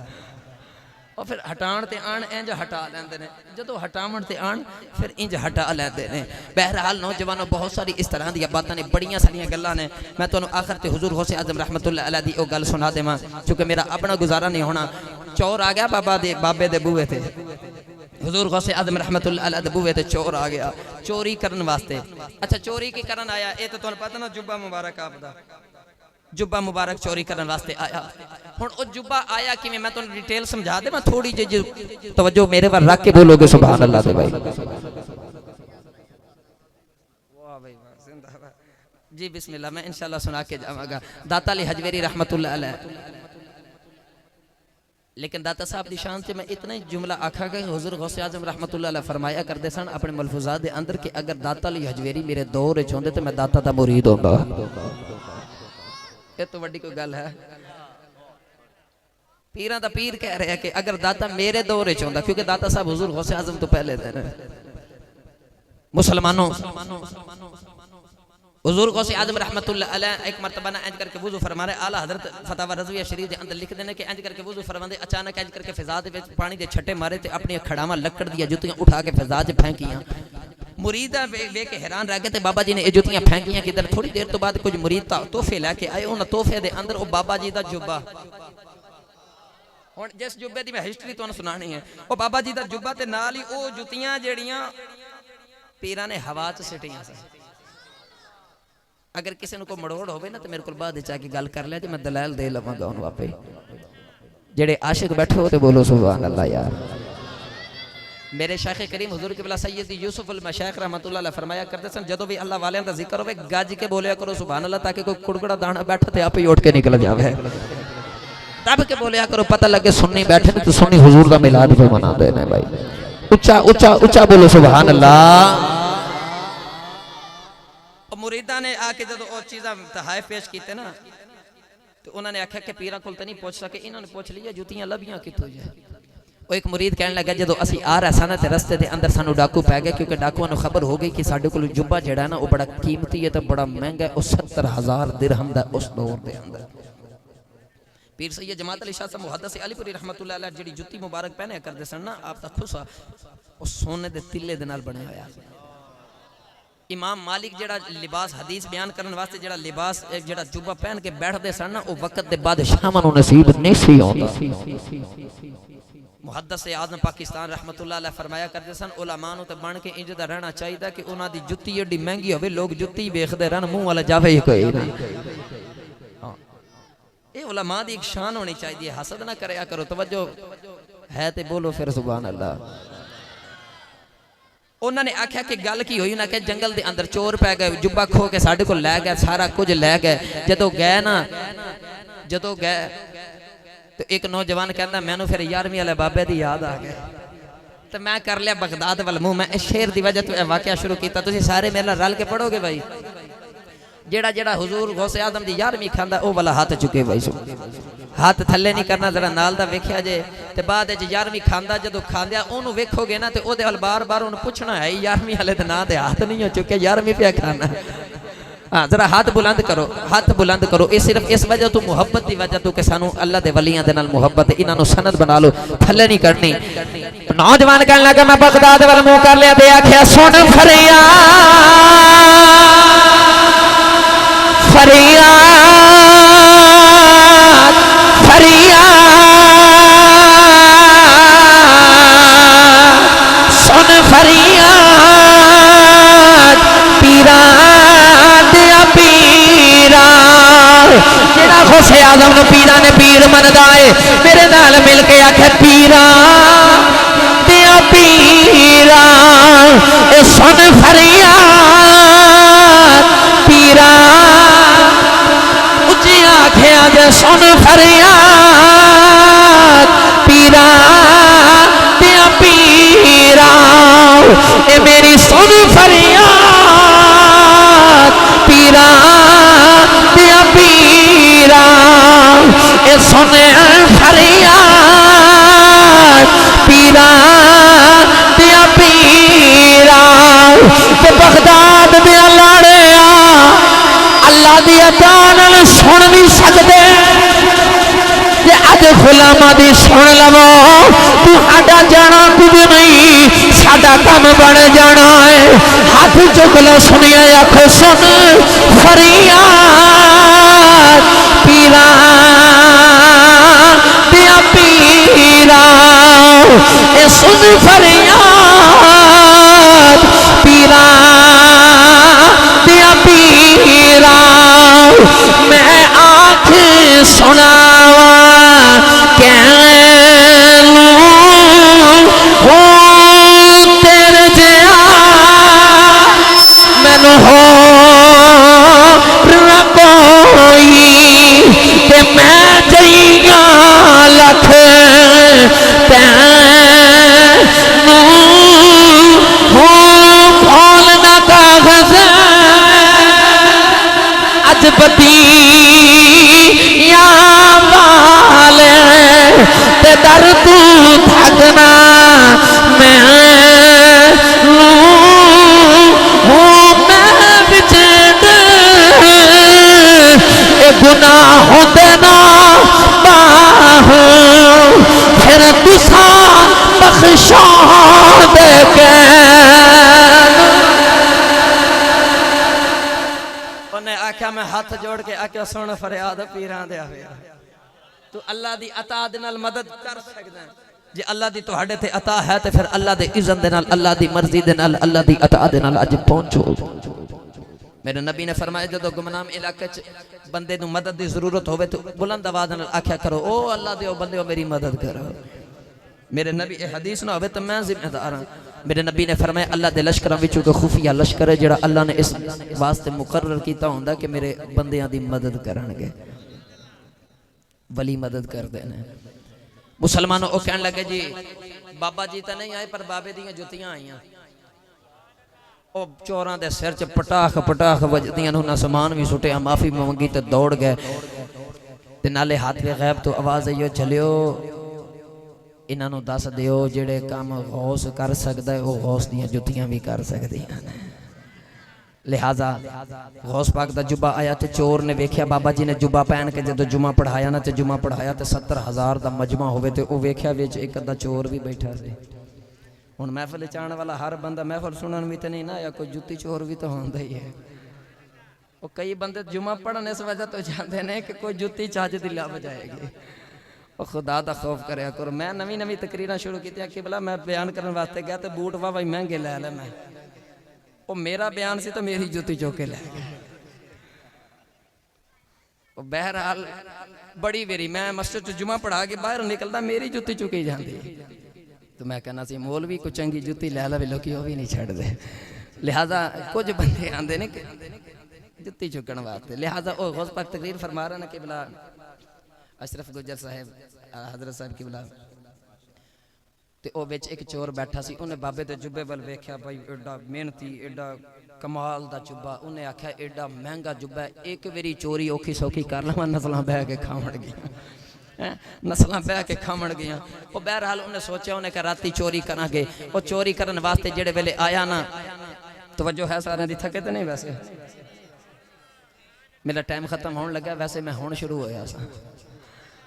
S2: और फिर हटाण ते आण इंज हटा लेंदे ने, जो हटावन ते आण फिर इंज हटा लेंदे ने। बहरहाल नौजवानों बहुत सारी इस तरह दी बातें ने, बड़ियां सारियां गल्लां ने। मैं तुहानू आखिर ते हुजूर गौसे आजम रहमतुल्लाह अलैह दी ओ गल सुना देवां क्योंकि मेरा अपना गुजारा नहीं होना। चोर आ गया बाबे दे बूहे ते, हुजूर गौसे आजम रहमतुल्लाह अलैह दे बूहे ते चोर आ गया चोरी करन वास्ते। अच्छा चोरी की करन आया, ये तो तुहानू पता ना जुब्बा मुबारक आपदा जुब्बा मुबारक चोरी करने वास्ते आया। हुण ओ जुब्बा आया कि मैं तुहानू डिटेल समझा दे। मैं थोड़ी जी तवज्जो मेरे पर रख के बोलोगे सुभान अल्लाह दे भाई। वाह भाई वाह जिंदाबाद जी बिस्मिल्लाह। मैं इंशाल्लाह सुना के जावांगा। दाता अली हजवेरी रहमतुल्लाह अलैह। लेकिन दाता साहब की शान से मैं इतना ही जुमला आखा कि हुजूर गौसे आजम रहमतुल्लाह अलैह फरमाया करते सन अपने मलफूजात के अंदर कि अगर दाता अली हजवेरी मेरे दौर च होंदे तो मैं दाता दा मुरीद होंदा। ये तो बड़ी कोई गल है। पीरां दा पीर कह रहा है कि अगर दाता मेरे दौर च होंदा, क्योंकि दाता साहब हुजूर गौसे आजम तो पहले थे मुसलमानों। हुजूर गौसे आजम रहमतुल्लाह अलैह एक मरतबा ना इंज करके वुजू फरमा रहे। आला हजरत फतावा रज़विया शरीफ के अंदर लिख देने कि इंज करके वुजू फरमांदे अचानक इंज करके फिजा दे विच पानी दे छट्टे मारे ते अपनी खड़ावां लकड़ दी जुत्तियां उठा के फिजा च फेंकियां। मुरीदा वे के हैरान रह गए थे बाबा जी ने ये जुत्तियां फेंकियां किधर। थोड़ी देर तो बाद कुछ मुरीद तोहफे लैके आए। उन्होंने तोहफे दे अंदर वो बाबा जी का जुब्बा, हुण जिस जुब्बे की मैं हिस्टरी तुहानू सुनानी है, वो बाबा जी का जुब्बा ते नाल ही वो जुत्तियां जेड़ियां पीरां ने हवा च सिटियां सी। अगर किसी को मड़ोड़ हो ना तो मेरे को बाद आके गल कर लिया जी, मैं दलाल दे लवांगा उन्होंने आपे। जेड़े आशिक बैठे हो तो बोलो सुभान अल्लाह यार। मेरे शेख करीम हुजूर क़िबला सैयदी यूसुफ अल मशाइख रहमतुल्लाह अलैह फरमाया करते सन जदों भी अल्लाह वाले दा जिक्र होवे गज के बोलिया करो सुभान अल्लाह ताकि कोई कुड़कुड़ा दाना बैठे ते आप ही उठ के निकल जावे। दब के बोलिया करो पता लगे सुन्नी बैठे ने तो सुन्नी हुजूर दा मिलाद पे मना दे ने भाई। उच्चा उच्चा उच्चा बोलो सुभान अल्लाह। मुरीदा ने आके जदों ओ चीज़ां तहाइफ पेश कीते ना तो उन्होंने आख्या कि पीरा कोल तो नहीं पूछ सके, इन्होंने पूछ लिया जुतियां लभियां कित्थों जाए। वो एक मुरीद कहने लगा जो असी आ रहे सन तो रस्ते के अंदर सानू डाकू पै गए क्योंकि डाकुआं नूं खबर हो गई कि साडे कोल जुब्बा जिहड़ा ना वो बड़ा कीमती है तो बड़ा महंगा है, 70,000 दिरहम दा उस दौर के अंदर। पीर सैयद जमात अली शाह साहब मुहद्दिस अलीपुरी रहमतुल्लाह अलैह जिहड़ी जुत्ती मुबारक पहने करदे सन ना आप दा खुसा वो सोने दे तिल्ले दे नाल बनया होया। इमाम मालिक जेड़ा लिबास हदीस बयान करने वास्ते जेड़ा लिबास जेड़ा जुब्बा पहन के बैठते सन ना वो वक्त के बाद शामां नूं नसीब नहीं सी आउंदा। मुहद्दिस आज़म पाकिस्तान रहमतुल्लाह अलैह फरमाया करते सन उलमा नूं ते बन के इंज दा रहना चाहिए कि उन्हां दी जुत्ती एडी महंगी होवे लोग जुत्ती वेखदे रहन मुंह वाला जावे ही कोई नहीं। ये उलमा दी एक शान होनी चाहिए, हसद ना करया करो। तवज्जो है ते बोलो फिर सुभान अल्लाह। उन्होंने आख्या कि गल की हुई ना कि जंगल के अंदर चोर पै गए जुब्बा खो के साढ़े को लै गए सारा कुछ लै गए। जदों गए ना जदों गए तो एक नौजवान कहता मैनू फिर 11वीं वाले बाबे की याद आ गई तो मैं कर लिया बगदाद वाल मुँह। मैं इस शेर की वजह तो वाकया शुरू किया, तुसीं सारे मेरे नाल रल के पढ़ोगे भाई। जेड़ा जेड़ा हुजूर गौसे आजम की 11वीं खांदा वो वाला हाथ चुके भाई, हाथ थले नहीं करना जरा नाल दा वेख्या जे ते बाद 11वीं खांदा जदों खांदिया ओनू वेखोगे ना तो ओदे वाल बार बार ओनू पुछना है 11वीं वाले दे नां ते हाथ नहीं हो चुके 11वीं पे खाना। हाँ जरा हाथ बुलंद करो, हाथ बुलंद करो। ये सिर्फ इस वजह तो मुहब्बत की वजह तो कि सानू अल्लाह दे वलियां दे नाल मुहब्बत है, इन्हां नू सनद बना लो थले नहीं करनी। नौजवान कहने लगा मैं बगदाद वाल मुंह कर लिया ते आख्या सुन फरियाद फरियाद सुन फरियाद पीरा दिया पीरा। जेड़ा गौसे आज़म नूं पीरा ने पीर मनदा है मेरे नाल मिल के आखे पीरा दिया पीरा। ए सुन फरियाद पीरा उच्ची आखिया जे सुन फरियाद पीरा दिया पीरा। ए मेरी सुन फरियाद पीरा दिया पीरा। ए सुन फरियाद पीरा दिया पीरा। ते बगदाद दे लाड़िया अल्लाह दी अता नाल सुन नहीं सकते जे अज गुलामा दी सुन लवो तू आडा जाना कुछ नहीं साडा काम बन जाना है। हाथ चुक लो सुनिया आखो सुन फरियाद पीरा दिया पीरा। ए सुन फरियाद पीरा दिया पीरा। मैं आँख सुनावा कहलू हो तेरे जिया मैनू हो कोई ते मैं जइया लख तैनू हो खोलना कागज अज बदिया वाले ते दर तू थकना मैं बिच गुनाह होते ना बाहू फिर तुसा बख्शा दे के। उन्हें आख्या मैं हाथ जोड़ के आख्या सुन फरियाद पीरां दे तू अल्लाह दी अता दे नाल मदद कर सकदा है। जे अल्लाह दी तुहाडे ते अता है तो फिर अल्लाह दे इज़्ज़त दे नाल अल्लाह दी मर्जी दे नाल अल्लाह दी अता दे नाल अज पहुंचो। मेरे नबी ने फरमाया जो गुमनाम इलाके च बंदे नूं मदद की जरूरत होवे तो बुलंद आवाज नाल आख्या करो ओ अल्लाह दे बंदे मेरी मदद करो। मेरे नबी ये हदीस ना होवे तो मैं जिम्मेदार हाँ। मेरे नबी ने फरमाया अल्लाह दे लश्करां विचों कोई खुफिया लश्कर है जिहड़ा अल्लाह ने इस वास्ते मुकर्रर कीता हुंदा कि मेरे बंदियां दी मदद करनगे। वली मदद करदे ने। मुसलमानों वो कहन लगे जी बाबा जी तो नहीं आए पर बाबे दियां जुतियां आईयां। ओ चोरां दे सिर च पटाख पटाख वजदियां उन्हां समान भी सुटिया माफी मंगी ते दौड़ गए ते नाले हाथ वे गैब तो आवाज आईयो चलियो इन्हां नूं दस दिओ जेड़े काम गौस कर सकदा है वो गौस दियां जुतियां भी कर सकदियां ने। लिहाजा गौस पाक दा जुबा आया तो चोर ने वेख्या बाबा जी ने जुबा पहन के जो जुमा पढ़ाया ना तो जुमा पढ़ाया तो 70,000 का मजमा होवे तो वो वेख्या विच एक अद्धा चोर भी बैठा से। हुण महफिल च आने वाला हर बंदा महफिल सुनन भी तो नहीं ना या कोई जुत्ती चोर भी तो होंदा ही है। वो कई बंदे जुमा पढ़न इस वजह तो जाते हैं कि कोई जुत्ती चज दी लभ जाएगी। वो खुदा दा खौफ करया करो। मैं नवी नवी तकरीरां शुरू कीतियां कि भला मैं बयान करने वास्ते गया तो बूट वाह भाई महंगे लै ले मैं वो मेरा बयान से तो मेरी जुत्ती चुक के लै गए। बहरहाल बड़ी वेरी मैं मस्जिद जुमा पढ़ा के बाहर निकलदा मेरी जुत्ती चुकी जाती तो मैं कहना सी मौलवी को चंगी जुत्ती लै ला लोग वो भी नहीं छड्डदे। लिहाजा कुछ बंदे आंदे ने जुत्ती चुकन वास्ते। लिहाजा वो गौस पाक तकरीर फरमा रहे हैं कि भला अशरफ गुजर साहब हजरत साहब की भला ते ओ विच एक चोर बैठा सी उन्हें बाबे दे जुब्बे वाल वेख्या भाई एडा मेहनती एडा कमाल दा जुब्बा। उन्हें आख्या एडा महंगा जुब्बा एक बारी चोरी औखी सौखी कर लवां नस्लां बह के खावण गई नस्लां बह के खावण गई। वो बहरहाल उन्हें सोचा उन्हें कहा राती चोरी करांगे। वो चोरी करन वास्ते जेड़े वेले आया ना तवज्जो है सारे दी थके तो नहीं वैसे मेरा टाइम खत्म होने लगा वैसे मैं हुण शुरू होया सा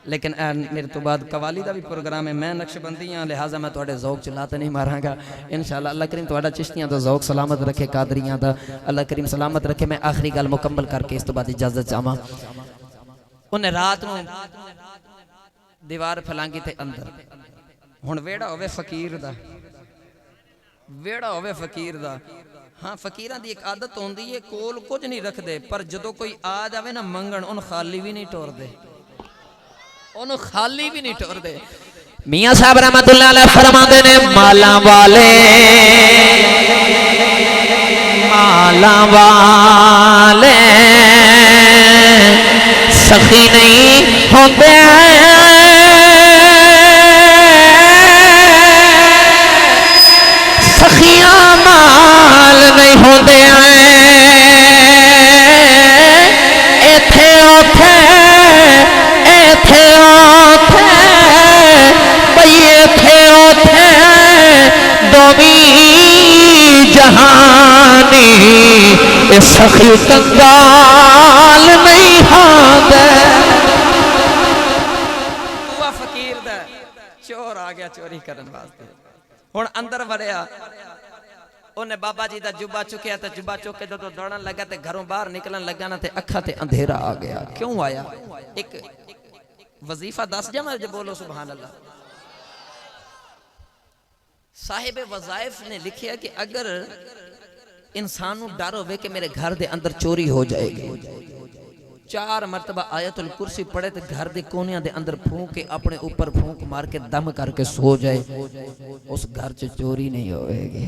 S2: लेकिन मेरे तो बाद कवाली का भी प्रोग्राम है मैं नक्शबंदी हाँ लिहाजा मैं थोड़े ज़ौक चला तो नहीं मारांगा इंशाअल्लाह। अल्लाह करीम थोड़ा चिश्तियां तो ज़ौक सलामत रखे कादरियां का अल्लाह करीम सलामत रखे। मैं आखिरी गल मुकम्मल करके इस तो बाद इजाजत चाहवा। उन्हें रात को दीवार फलांगी थे अंदर हुण वेड़ा होवे फकीर दा वेड़ा होवे फकीर दा। हाँ फकीरां दी एक आदत होंदी है कोल कुछ नहीं रखते पर जदों कोई आ जावे ना मंगण उन खाली भी नहीं टोरदे उन्होंने खाली भी नहीं टोरदे। मियां साहब रहमतुल्लाह अलैह फरमाते ने माला वाले सखी नहीं होते सखियां माल नहीं होते इथे उथे जहानी सखी कंगाल नहीं हादे। फकीर दा चोर आ गया चोरी करने वास्ते हुण अंदर वड़िया उन्हें बाबा जी दा जुब्बा चुकिया तो जुब्बा चुक के जो दौड़न लगा तो घरों बाहर निकलन लगा ना तो अखा ते अंधेरा आ गया। क्यों आया एक वजीफा दस जावा जो बोलो सुभान अल्लाह। साहिब वज़ाइफ ने लिखिया कि अगर इंसान को डर होवे कि मेरे घर दे अंदर चोरी हो जाएगी 4 मरतबा आयतुल कुर्सी पढ़े तो घर दे कोनिया दे अंदर फूंक के अपने ऊपर फूंक मार के दम करके सो जाए उस घर च चोरी नहीं होएगी।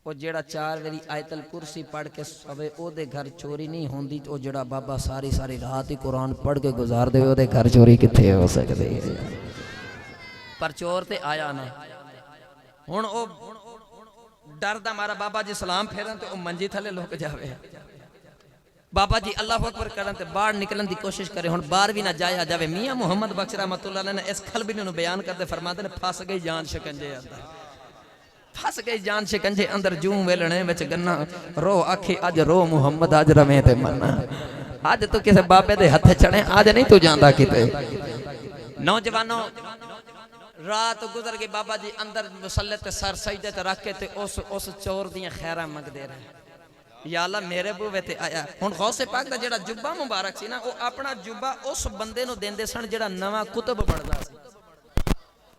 S2: वो जेड़ा 4 बारी आयतुल कुर्सी पढ़ के सोवे ओदे घर चोरी नहीं होंदी तो जेड़ा बाबा सारी सारी रात ही कुरान पढ़ के गुजार दे ओदे घर चोरी किथे हो सकदी है। पर चोर ते आया ना हुण ओ डर दा मारा बाबा जी सलाम फेरन ते ओ मंजी थले लुक जावे बाबा जी अल्लाह अकबर करन ते बाहर निकलन दी कोशिश करे हुण बाहर भी ना जाया जावे। मियां मुहम्मद बख्श रहमतुल्लाह अलैह ने इस खलबी नु बयान करते फरमाते ने फस गई जान शिकंजे अंदर फस गई जान शिकंजे अंदर जूं वेलणे विच गन्ना रो आखे अज रो मुहम्मद अज रवे ते मन्ना अज तू किसे बाबे दे हथ चढ़े अज नहीं तू जांदा किते। नौजवानों रात गुजर गई बाबा जी अंदर मुसल्ले ते सर सजदे ते रख के ते उस चोर दियां खैरां मंगदे रहे या अल्लाह मेरे बूवे ते आया। हुण गौसे पाक दा जेड़ा जुब्बा मुबारक सी ना वो अपना जुब्बा उस बंदे नु देंदे सन जेड़ा नवा कुतुब बनदा सी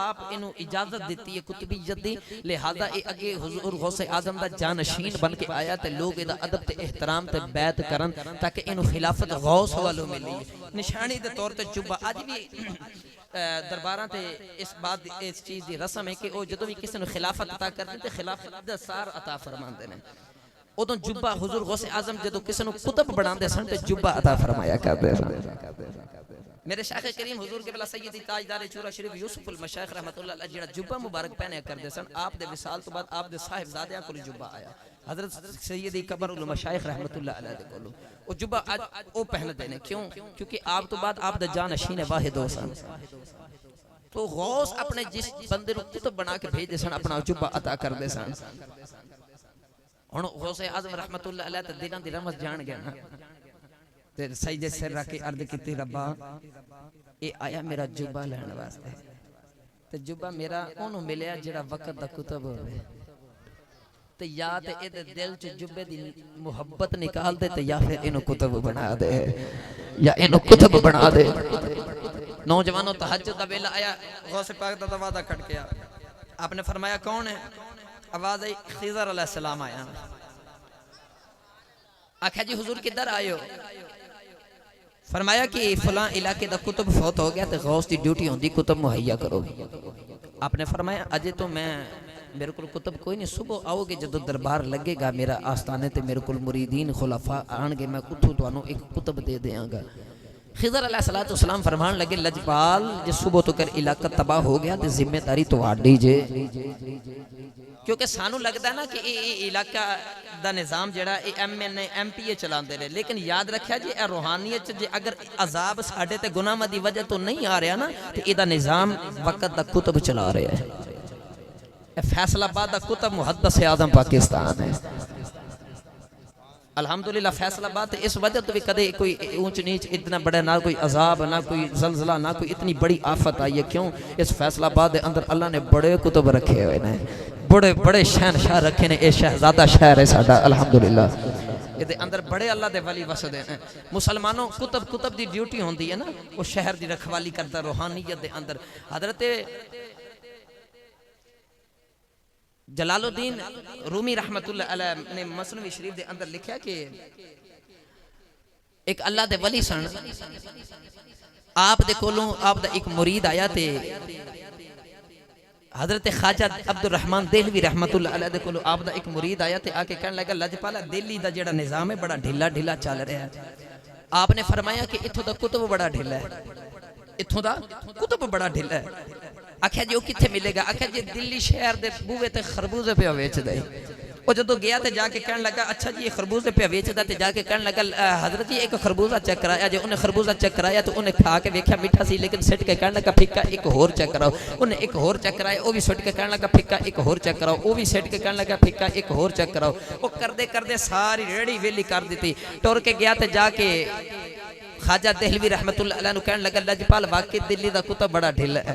S2: ਆਪ ਇਹਨੂੰ ਇਜਾਜ਼ਤ ਦਿੱਤੀ ਹੈ ਕੁਤਬੀਅਤ ਦੀ ਲਿਹਾਜ਼ਾ ਇਹ ਅੱਗੇ ਹੁਜ਼ੂਰ ਗੌਸੇ ਆਜ਼ਮ ਦਾ ਜਾਨਸ਼ੀਨ ਬਣ ਕੇ ਆਇਆ ਤੇ ਲੋਕ ਇਹਦਾ ਅਦਬ ਤੇ ਇਹਤਰਾਮ ਤੇ ਬੈਤ ਕਰਨ ਤਾਂ ਕਿ ਇਹਨੂੰ ਖਿਲਾਫਤ ਗੌਸ ਵੱਲੋਂ ਮਿਲੀ ਨਿਸ਼ਾਨੀ ਦੇ ਤੌਰ ਤੇ ਜੁੱਬਾ ਅੱਜ ਵੀ दरबारां ते इस बात इस चीज़ की रस्म है कि वो जो भी किसी को खिलाफत अता करते तो खिलाफत दा सार अता फरमाते हैं उदों जुब्बा हुजूर गौसे आजम जो किसी को कुतब बनाते सन तो जुब्बा अता फरमाया करते सन मेरे शाख करीम हुजूर के बला सैयदी ताजदार चूरा शरीफ यूसुफ अल मशाइख रहमतुल्लाह अलैह जेड़ा जुब्बा मुबारक पहने करते सन आप दे विसाल तो बाद आप दे साहिबजादियां कोल जुब्बा आया हजरत सैयदी कबर उल मशाइख रहमतुल्लाह अलैह दे कोल वो जुब्बा आज वो पहनते ने क्यों क्योंकि आप तो बाद आप दे जानशीन वाहिद सन तो गौस अपने जिस बंदे को कुतब बना के भेजते सन अपना जुब्बा अता करते सन हुण गौसे आजम रहमतुल्लाह अलैह ते दिलां दी रमज जान गया ना ते सजदे सिर रख के अर्ज की रब्बा ये आया मेरा जुब्बा लैण वास्ते ते जुब्बा मेरा ओनू मिलिया जेड़ा वक्त दा कुतब होवे ते या ते इहदे दिल च जुब्बे दी मुहब्बत निकाल दे ते या फिर इनु कुतब बना दे या इनु कुतब बना दे नौजवानों तहज्जुद दा वेला आया गौसे पाक दा वादा खट गया आपने फरमाया कौन है आवाज आई खिज़र अलैहिस्सलाम आया आख्या जी हुजूर किधर आए हो फरमाया कि फलां इलाके दा कुतब फौत हो गया तो गौस की ड्यूटी होंदी कुतब मुहैया करो आपने फरमाया अजे तो मैं मेरे को कुतब कोई नहीं सुबह आओगे जो दरबार लगेगा मेरा आस्थाने ते मेरे को मुरीदीन खुलाफा आएंगे मैं उठू तुहानू एक कुतब दे देंगा खिज़र अलैहिस्सलाम फरमान लगे लजपाल जे सुबह तो कर इलाका तबाह हो गया तो जिम्मेदारी तुहाडी जे क्योंकि सानू लगता ना कि इलाका दा निज़ाम जेड़ा MNA MPA चलाते रहे लेकिन याद रखा जी रूहानियत जे अगर अजाब साढ़े ते गुनाह दी वजह तो नहीं आ रहा ना तो इहदा निज़ाम वक्त दा कुतब चला रहा है फैसलाबाद दा कुतब मुहद्दिस आज़म पाकिस्तान है अल्हम्दुलिल्लाह फैसलाबाद इस वजह तो भी कदे कोई ऊंच नीच इतना बड़ा ना कोई अजाब ना कोई जलजला ना कोई इतनी बड़ी आफत आई है क्यों इस फैसलाबाद के अंदर अल्लाह ने बड़े कुतब रखे हुए ने बड़े बड़े शहनशाह रखे ने ये शहजादा शहर है साडा अल्हम्दुलिल्लाह ये अंदर बड़े अल्लाह दे वली वसदे हैं मुसलमानों कुतब दी ड्यूटी होंदी है ना वो शहर दी रखवाली करता रूहानियत दे अंदर हजरत जलालुद्दीन रूमी रहमतुल्लाह अलैह ने मसनवी शरीफ दे अंदर लिखा कि एक अल्लाह दे वली सन आप दे कोलों आप दा एक मुरीद आया ते हजरत ख्वाजा अब्दुल रहमान देहलवी रहमतुल्लाह अलैह दे कोलों आप दा एक मुरीद आया ते आके कहने लगा लजपाला दिल्ली दा जेड़ा निज़ाम है बड़ा ढीला ढीला चल रहा है आपने फरमाया कि इत्थों दा कुतब बड़ा ढीला है इत्थों दा कुतब बड़ा ढीला है आख्या जी वो कितने मिलेगा आख्या जी दिल्ली शहर के बूहे ते खरबूजे पे बेचदा वो जो गया तो जाके कहने लगा अच्छा जी ये खरबूजे पे बेचदा ते जाके कहने लगा हजरत जी एक खरबूजा चेक कराया जो उन्हें खरबूजा चेक कराया तो उन्हें खा के वेख्या मीठा सी लेकिन सिट के कहने लगा फिक्का एक होर चेक कराओ उन्हें एक होर चेक कराया वो भी सुट के कहने लगा फिक्का एक होर चेक कराओ वो भी सिट के कहने लगा फिक्का एक होर चेक कराओ वो करते करते सारी रेड़ी वेली कर दी टुर के गया तो जाके ख्वाजा देहलवी रहमतुल्लाह अलैह नु कहने लगा लजपाल वाकई दिल्ली दा कुतब बड़ा ढिला है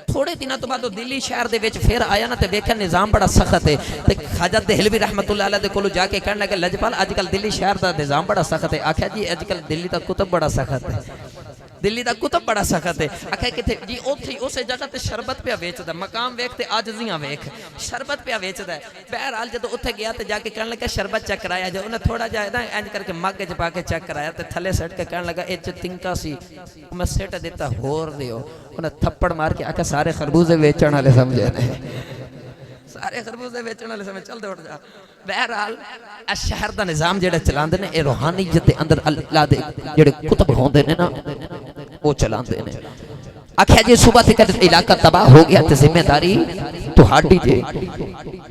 S2: थोड़े दिनों तो बाद दिल्ली शहर दे विच फिर आया ना तो वेख्या निज़ाम बड़ा सख्त है ते ख्वाजा देहलवी रहमतुल्लाह अलैह दे कोलों जाके कहने लगा लजपाल अजकल दिल्ली शहर दा निज़ाम बड़ा सख्त है आख्या जी अजकल दिल्ली दा कुतब बड़ा सख्त है दिल्ली दा कुतब बड़ा सख्त है आख्या किथे जी उथे उस जगह ते शरबत पे बेचदा मकाम वेख ते आजिज़ियां वेख शरबत पे बेचदा बहरहाल जब उथे गया तो जाके कहने लगा शरबत चेक कराया जो उन्हें थोड़ा जा ना इंज करके मग च पा के चेक कराया तो थले सट के कहने लगा ए तिंका सी मैं सिट दिता होर दियो उन्हें थप्पड़ मार के आख्या सारे खरबूजे बेचण वाले समझे ने सारे खरबूजे बेचण वाले समझ चल दौड़ जा बहरहाल शहर का निज़ाम जेड़ा चलाते ने ये रूहानियत के अंदर अल्लाह दे जेड़े कुतब होंदे ने ना वो चलाते ने आख्या जी सुबह तक इलाका तबाह हो गया तो जिम्मेदारी तुहाडी जे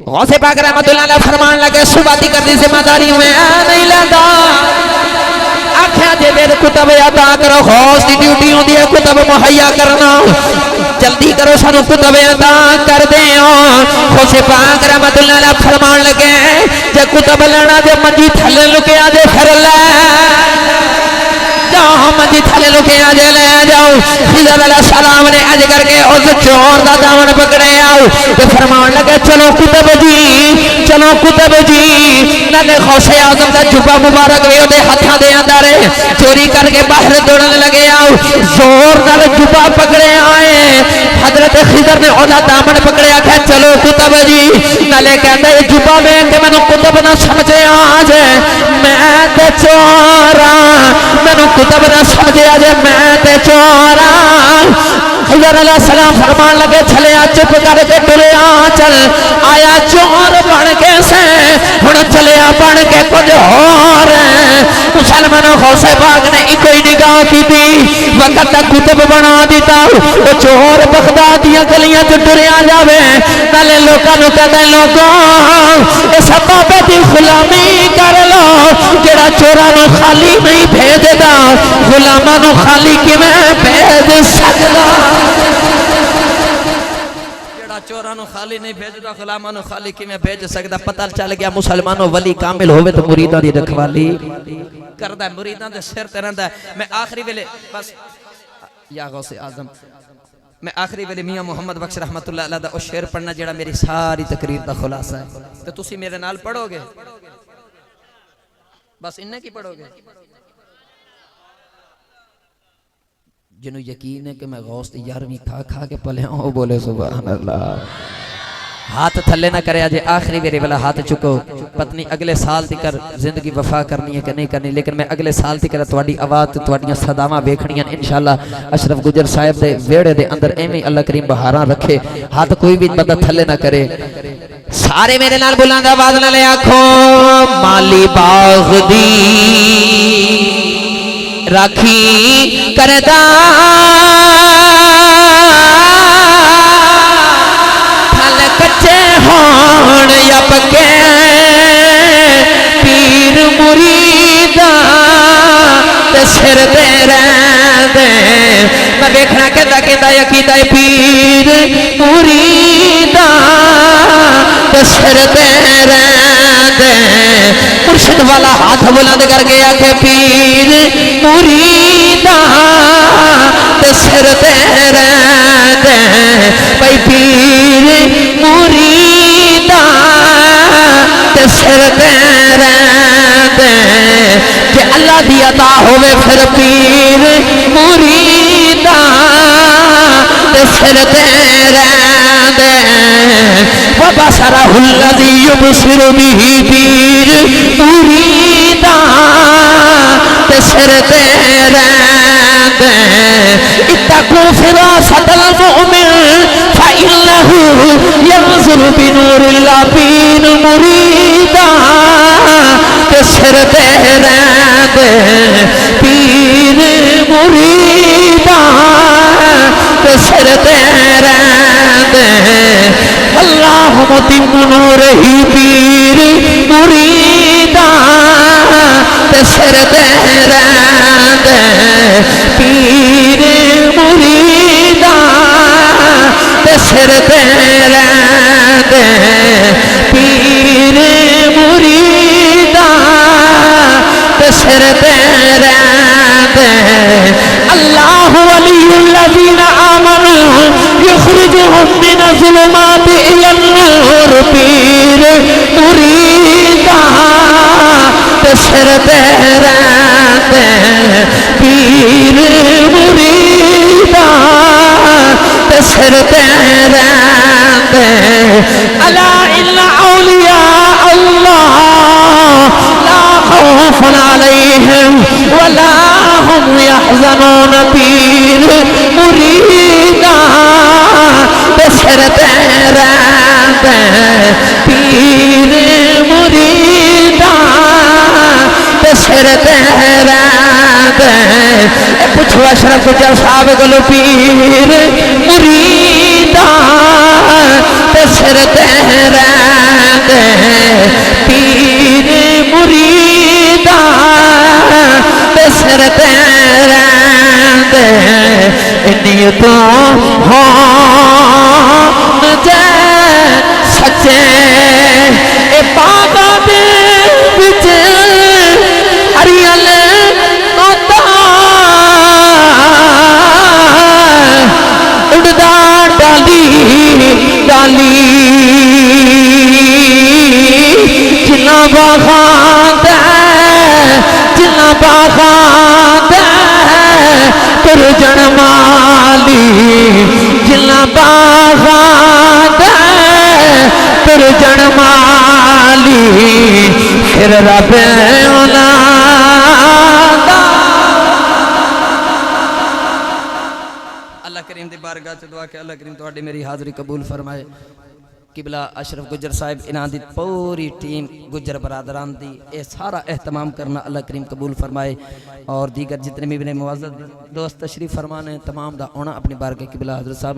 S2: गौसे पाक रहमतुल्लाह अलैह फरमान लगे सुबह तक दी जिम्मेदारी मैं नहीं लेंदा आख्या जे मेरे कुतब अता करो गौस की ड्यूटी होंदी है कुतब मुहैया करना जल्दी करो सानू कुतब अता कर दे गौसे पाक रहमतुल्लाह अलैह फरमान लगे जे कुतब लेना जे मंजी थले लुकिया जे फिर ले मंजी थले लुकिया जे ले जाओ खिज़र अलैहिस्सलाम ने अज करके उस चोर दा दामन पकड़िया
S1: ते फरमान लगे चलो कुतुब जी नाले गौसे आजम दा जुब्बा मुबारक वे ओदे हत्थां दे अंदर चोरी करके बाहर दौड़न लगे आओ जोर नाल जुब्बा पकड़े आए हजरत खिदर ने ओदा दामन पकड़े आखे चलो कुतुब जी नाले कहंदे जुब्बा वेख के मैनू कुतुब ना समझे आज मैं ते चोरा मैनू कुतुब ना समझे आज मैं ते चोरा खिदर अलैहिस्सलाम फरमान लगे चलिया चुप करके टुरिया चल आया चोर बन के से हुण चलिया बन के कुछ होर मुसलमानों गौसे पाक ने इको ही निगाह की थी वक्त तक कुतुब बना दिता वो चोर बगदाद दियां गलियां च टुरिया जावे नाले लोकां नूं कहंदा लोगों इस बाबे दी गुलामी कर लो जेड़ा चोरां नूं खाली नहीं भेजदा गुलामां नूं खाली किवें भेज सकदा
S2: चोरा खाली नहीं भेजता गुलामां नूं खाली किवें भेज सकदा पता चल गया मुसलमानों वली कामिल होवे तो मुरीदां दी रखवाली करदा मुरीदां दे सिर ते रहिंदा मैं आखिरी वेले बस या गौसे आजम मैं आखिरी वेले मियां मोहम्मद बख्श रहमतुल्लाह अलैह दा ओ शेर पढ़ना जेड़ा मेरी सारी तकरीर दा खुलासा है तो तुसी मेरे नाल पढ़ोगे बस इन्ने की पढ़ोगे जिन्हों यकीन है कि मैं गौस 11वीं खा खा के पले ओ बोले सुभान अल्लाह हाथ थले ना करे अजे आखिरी मेरे वाला हाथ चुको पत्नी अगले साल तक जिंदगी वफा करनी है कि नहीं करनी लेकिन मैं अगले साल तक तुहाडी आवाज़ तुहाडियां सदावां वेखणियां इंशाअल्लाह अशरफ गुजर साहब दे वेड़े दे अंदर एवें अल्लाह करीम बहारां रखे हाथ कोई भी बंदा थले ना करे सारे मेरे नाल बुलंद आवाज़ नाल आखो माली बाग दी राखी करदा फल कच्चे होण या पक्के पीर मुरीदा ते सिर ते रहिंदे मैं वेखना कहंदा कहंदा यकीदा पीर मुरीदा ते सिर ते रहिंदे मुर्शिद वाला हाथ बुलंद करके आखे पीर मुरीदा ते सिर ते रहिंदे भाई पीर मुरीदा ते सिर ते रहिंदे जे अल्लाह दी अता होवे फिर पीर मुरीदा ते सिर ते रहिंदे वबसरहुल लज़ी युबसिरु बिही पीर मुरीदा ते सिर ते रहिंदे इत्तक़ू फिरासतल मुमिन फ़इन्नहु यंज़ुरु बिनूरिल्लाह पीर मुरीदा ते सिर ते रहिंदे पीर मुरीदा ते सिर ते रहिंदे अल्लाहु मुतिम्मु नूरिही पीर मुरीदा ते सिर ते रहिंदे पीर मुरीदा ते सिर ते रहिंदे पीर मुरीदा ते सिर ते रहिंदे अल्लाहु वलियुल्लज़ीना आमनू युखरिजुहुम मिनज़-ज़ुलुमाति इलन-नूर पीर मुरीदा ते सिर ते रहिंदे पीर मुरीदा ते सिर ते रहिंदे अला इन्ना औलिया अल्लाह ला खौफुन अलैहिम वला हुम यहज़नून पीर मुरीदा ते सिर ते रहिंदे पीर मुरीदा ते सिर ते रहिंदे पुछो अशरफ गुजर साहब कोलों पीर मुरीदा ते सिर ते रहिंदे पीर मुरीदा ते सिर ते रहिंदे इन्नी तो हो जे सच्चे ए बागा दे विच हरियल आता उड़दा डाली माली जिला बाखांद जिला बाखांद तुरजन माली जिला बाखांद तुरजन माली फिर रब अल्लाह करीम दी बारगाह च दुआ के अल्लाह करीम तुहाडी मेरी हाज़री कबूल फरमाए। किबला अशरफ गुजर साहिब इन्हां दी पूरी टीम गुजर बरादरान दी ये सारा एहतमाम करना अल्लाह करीम कबूल फरमाए। और दीगर जितने भी मेरे मुअज़्ज़ज़ दोस्त तशरीफ़ फरमाने तमाम दा आना अपनी बारगाह किबला हज़रत साहब